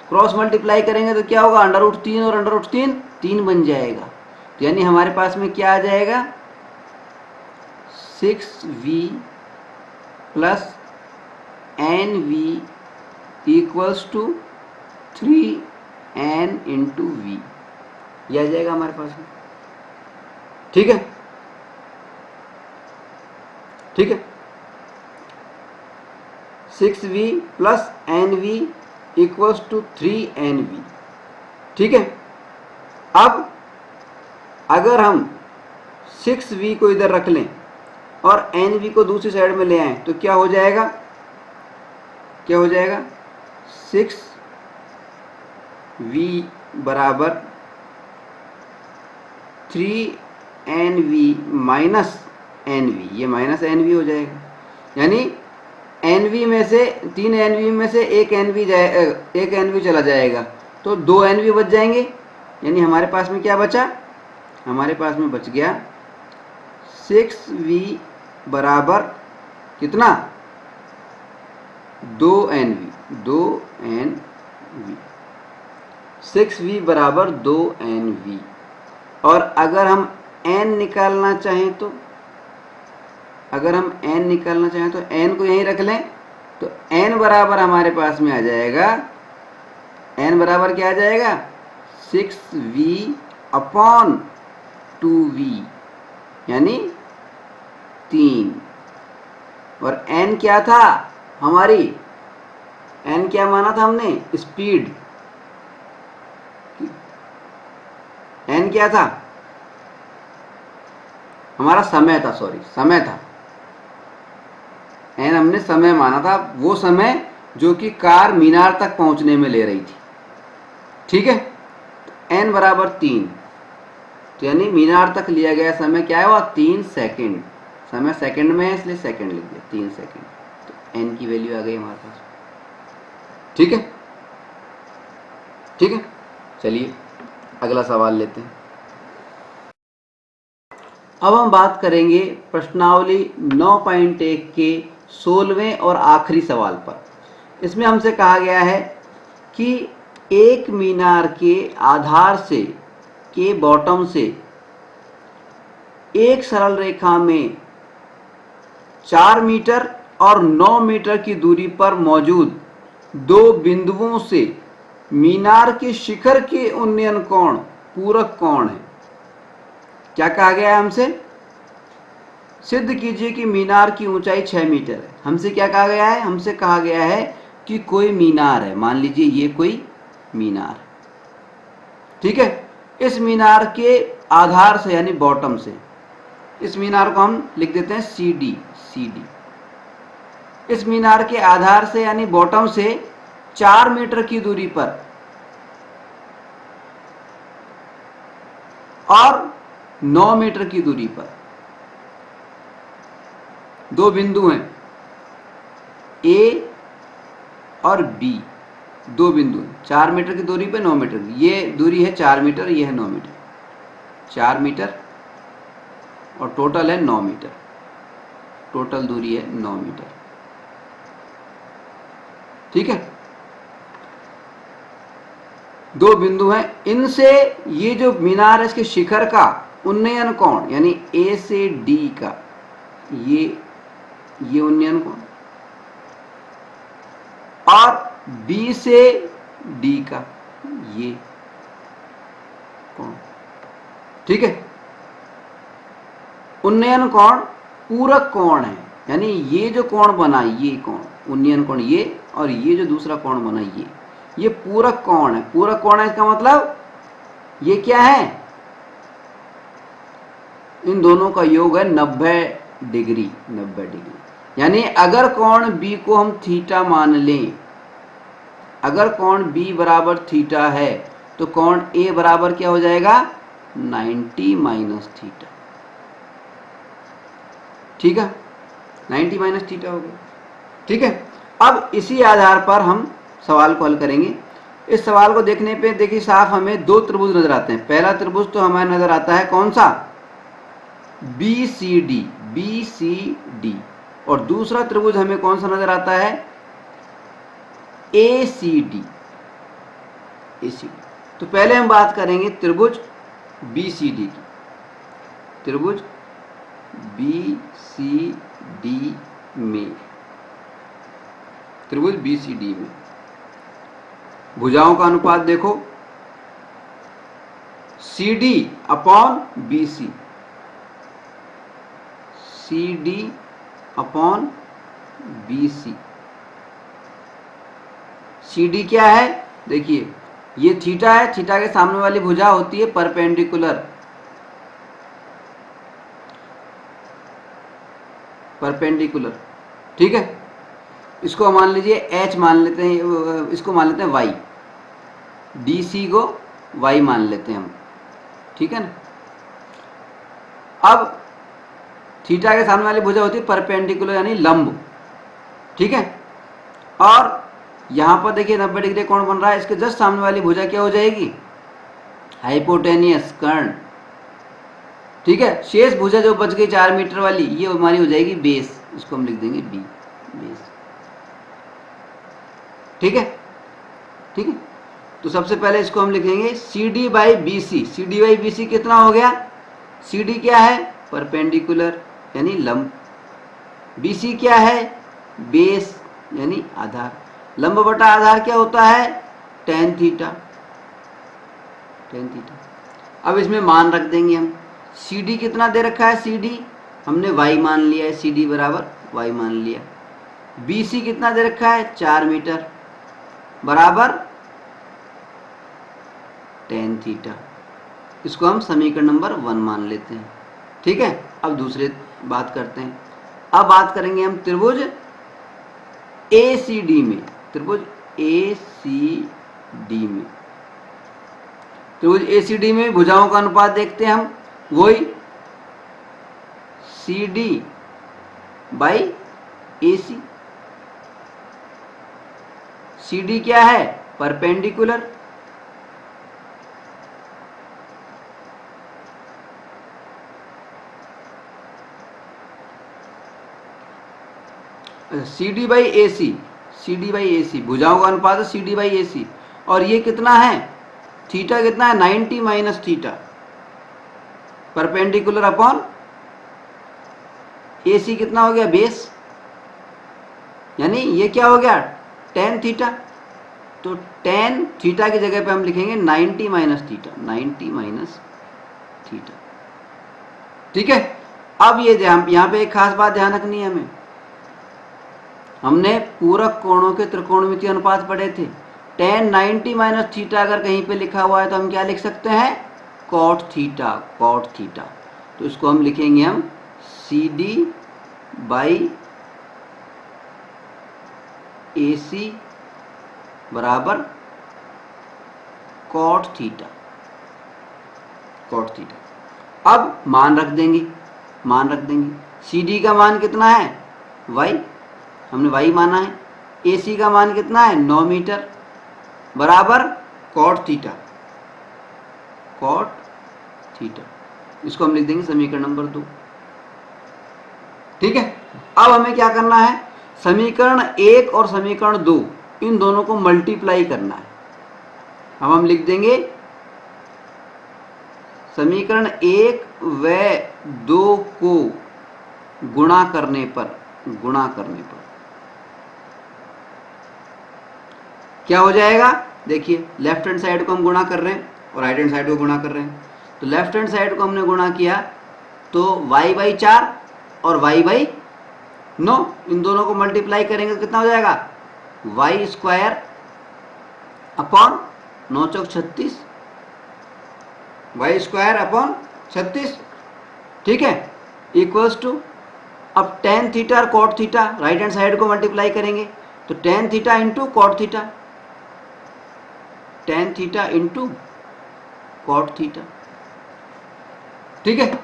Speaker 2: क्रॉस मल्टीप्लाई करेंगे तो क्या होगा? √3 और √3 3 बन जाएगा, यानी हमारे पास में क्या आ जाएगा? 6v plus nv equals to 3n into V, यह आ जाएगा हमारे पास में, ठीक है, ठीक है। 6v plus nv equals to 3nv, ठीक है। अब अगर हम 6v को इधर रख लें और nv को दूसरी साइड में ले आए तो क्या हो जाएगा? क्या हो जाएगा? 6v बराबर 3nv माइनस nv, ये माइनस nv हो जाएगा, यानी nv में से 3nv में से एक nv चला जाएगा तो 2 nv बच जाएंगे। यानी हमारे पास में क्या बचा? हमारे पास में बच गया 6v बराबर कितना? 2nv, 6v बराबर 2nv। और अगर हम n निकालना चाहें तो, अगर हम n निकालना चाहें तो n को यहीं रख लें तो n बराबर हमारे पास में आ जाएगा, n बराबर क्या आ जाएगा? 6v अपॉन 2v, यानी 3। और n क्या था हमारी? n क्या माना था हमने? स्पीड। n क्या था हमारा? समय था, सॉरी समय था। n हमने समय माना था, वो समय जो कि कार मीनार तक पहुंचने में ले रही थी, ठीक है। n बराबर 3, तो यानी मीनार तक लिया गया समय क्या है? वो 3 सेकेंड। समय सेकंड में है इसलिए सेकंड लिख दिया, 3 सेकेंड। तो n की वैल्यू आ गई हमारे पास, ठीक है, ठीक है। चलिए अगला सवाल लेते हैं। अब हम बात करेंगे प्रश्नावली 9.1 के 16वें और आखिरी सवाल पर। इसमें हमसे कहा गया है कि एक मीनार के आधार से, के बॉटम से एक सरल रेखा में 4 मीटर और 9 मीटर की दूरी पर मौजूद दो बिंदुओं से मीनार के शिखर के उन्नयन कोण पूरक कोण है। क्या कहा गया है हमसे? सिद्ध कीजिए कि मीनार की ऊंचाई 6 मीटर है। हमसे क्या कहा गया है? हमसे कहा गया है कि कोई मीनार है, मान लीजिए ये कोई मीनार, ठीक है। इस मीनार के आधार से यानी बॉटम से, इस मीनार को हम लिख देते हैं CD, CD। इस मीनार के आधार से यानी बॉटम से 4 मीटर की दूरी पर और 9 मीटर की दूरी पर दो बिंदु हैं A और B, दो बिंदु हैं, 4 मीटर की दूरी पे 9 मीटर, ये दूरी है 4 मीटर, ये है 9 मीटर, 4 मीटर और टोटल है 9 मीटर, टोटल दूरी है 9 मीटर। ठीक है, दो बिंदु हैं, इनसे ये जो मीनार है इसके शिखर का उन्नयन कोण यानी ए से डी का ये उन्नयन कोण और बी से डी का ये कोण। ठीक है, उन्नयन कोण पूरक कोण है, यानी ये जो कोण बना ये कोण उन्नयन कोण ये, और ये जो दूसरा कोण बना ये पूरक कोण है। पूरक कोण है इसका मतलब ये क्या है, इन दोनों का योग है 90 डिग्री, 90 डिग्री। यानी अगर कोण बी को हम थीटा मान लें, अगर कोण बी बराबर थीटा है तो कोण ए बराबर क्या हो जाएगा 90 माइनस थीटा। ठीक है, 90 माइनस थीटा हो गया। ठीक है, अब इसी आधार पर हम सवाल को हल करेंगे। इस सवाल को देखने पे देखिए साफ हमें दो त्रिभुज नजर आते हैं। पहला त्रिभुज तो हमें नजर आता है कौन सा, बी सी डी, और दूसरा त्रिभुज हमें कौन सा नजर आता है, ए सी डी। तो पहले हम बात करेंगे त्रिभुज बी सी डी की। त्रिभुज बी सी डी में, त्रिभुज बी सी डी में भुजाओं का अनुपात देखो, C D upon B C, C D upon B C. C D क्या है, देखिए ये थीटा है, थीटा के सामने वाली भुजा होती है परपेंडिकुलर, परपेंडिकुलर। ठीक है, इसको मान लीजिए एच मान लेते हैं, इसको मान लेते हैं वाई, डी सी को वाई मान लेते हैं हम। ठीक है ना, अब थीटा के सामने वाली भुजा होती है परपेंडिकुलर यानी लंब। ठीक है, और यहां पर देखिए 90 डिग्री कोण बन रहा है, इसके जस्ट सामने वाली भुजा क्या हो जाएगी, हाइपोटेनियस कर्ण। ठीक है, शेष भुजा जो बच गई 4 मीटर वाली ये हमारी हो जाएगी बेस, इसको हम लिख देंगे बी, बेस। ठीक है, ठीक है, तो सबसे पहले इसको हम लिखेंगे C D by B C. C D by B C कितना हो गया, सी डी क्या है परपेंडिकुलर यानी लंब, बी सी क्या है बेस यानी आधार, लंब बटा आधार क्या होता है टेन थीटा, टेन थीटा। अब इसमें मान रख देंगे हम, सी डी कितना दे रखा है, सी डी हमने वाई मान लिया है, सी डी बराबर वाई मान लिया। बी सी कितना दे रखा है 4 मीटर बराबर टेन थीटा, इसको हम समीकरण नंबर 1 मान लेते हैं। ठीक है, अब दूसरे बात करते हैं। अब बात करेंगे हम त्रिभुज ए सी डी में, त्रिभुज ए सी डी में, त्रिभुज ए सी डी में भुजाओं का अनुपात देखते हैं हम, वही C D by A C. C D क्या है perpendicular, C D by A C, C D by A C भुजाओं का अनुपात है सी डी बाई ए सी, और ये कितना है थीटा कितना है 90 माइनस थीटा, परपेंडिकुलर अपॉन ए सी कितना हो गया बेस, यानी ये क्या हो गया टेन थीटा। तो टेन थीटा की जगह पे हम लिखेंगे 90 माइनस थीटा, 90 माइनस थीटा। ठीक है, अब ये यहाँ पे एक खास बात ध्यान रखनी है हमें, हमने पूरक कोणों के त्रिकोणमितीय अनुपात पढ़े थे, टेन 90 माइनस थीटा अगर कहीं पे लिखा हुआ है तो हम क्या लिख सकते हैं कॉट थीटा, कॉट थीटा। तो इसको हम लिखेंगे हम सी डी बाई ए सी बराबर कॉट थीटा, कॉट थीटा। अब मान रख देंगे, मान रख देंगे, सी डी का मान कितना है वाई, हमने वाई माना है, ए सी का मान कितना है 9 मीटर बराबर कॉट थीटा, कॉट थीटा। इसको हम लिख देंगे समीकरण नंबर 2। ठीक है, अब हमें क्या करना है, समीकरण 1 और समीकरण 2 इन दोनों को मल्टीप्लाई करना है। अब हम लिख देंगे समीकरण 1 व 2 को गुणा करने पर क्या हो जाएगा, देखिए लेफ्ट हैंड साइड को हम गुणा कर रहे हैं और राइट हैंड साइड को गुणा कर रहे हैं। तो लेफ्ट हैंड साइड को हमने गुणा किया तो y/4 और y/9, इन दोनों को मल्टीप्लाई करेंगे तो कितना हो जाएगा, y² अपॉन 9 चौक 36, y² अपॉन 36। ठीक है, इक्वल्स टू, अब tan थीटा और cot theta right hand side को मल्टीप्लाई करेंगे तो tan theta into cot theta, tan theta into cot theta. ठीक है,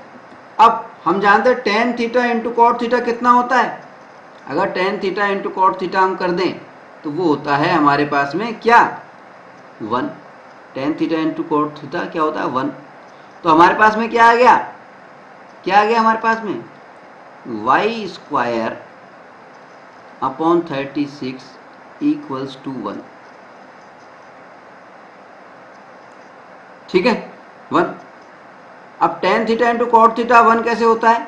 Speaker 2: अब हम जानते हैं tan theta into cot theta कितना होता है। अगर tan theta into cot theta हम कर दें तो वो होता है हमारे पास में क्या, 1। tan theta into cot theta क्या होता है, 1। तो हमारे पास में क्या आ गया, हमारे पास में y² अपॉन 36 इक्वल्स टू 1। ठीक है, 1। अब tan theta into cot theta 1 कैसे होता है,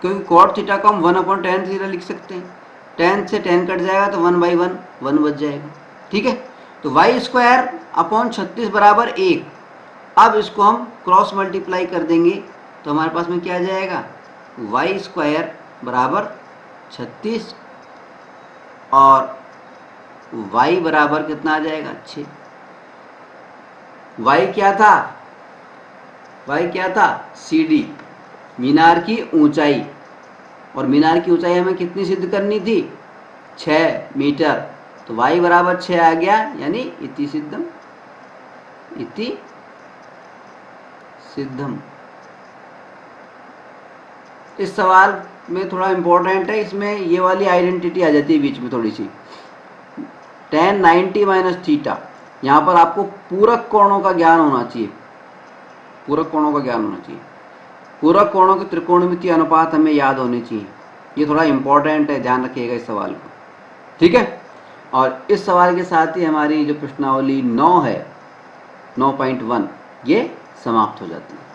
Speaker 2: क्योंकि कॉट थीटा को हम 1 अपॉन tan थीटा लिख सकते हैं। tan से tan कट जाएगा तो 1/1 1 बच जाएगा। ठीक है, तो y² अपॉन 36 बराबर 1। अब इसको हम क्रॉस मल्टीप्लाई कर देंगे तो हमारे पास में क्या आ जाएगा, y² बराबर 36 और y बराबर कितना आ जाएगा, 6। y क्या था, CD, मीनार की ऊंचाई, और मीनार की ऊंचाई हमें कितनी सिद्ध करनी थी, 6 मीटर। तो y बराबर 6 आ गया, यानी इति सिद्धम। इस सवाल में थोड़ा इंपॉर्टेंट है, इसमें ये वाली आइडेंटिटी आ जाती है बीच में थोड़ी सी, tan 90 माइनस थीटा। यहाँ पर आपको पूरक कोणों का ज्ञान होना चाहिए, पूरक कोणों के त्रिकोणमितीय अनुपात हमें याद होने चाहिए। ये थोड़ा इंपॉर्टेंट है, ध्यान रखिएगा इस सवाल को। ठीक है, और इस सवाल के साथ ही हमारी जो प्रश्नावली 9 है, 9.1, ये समाप्त हो जाती है।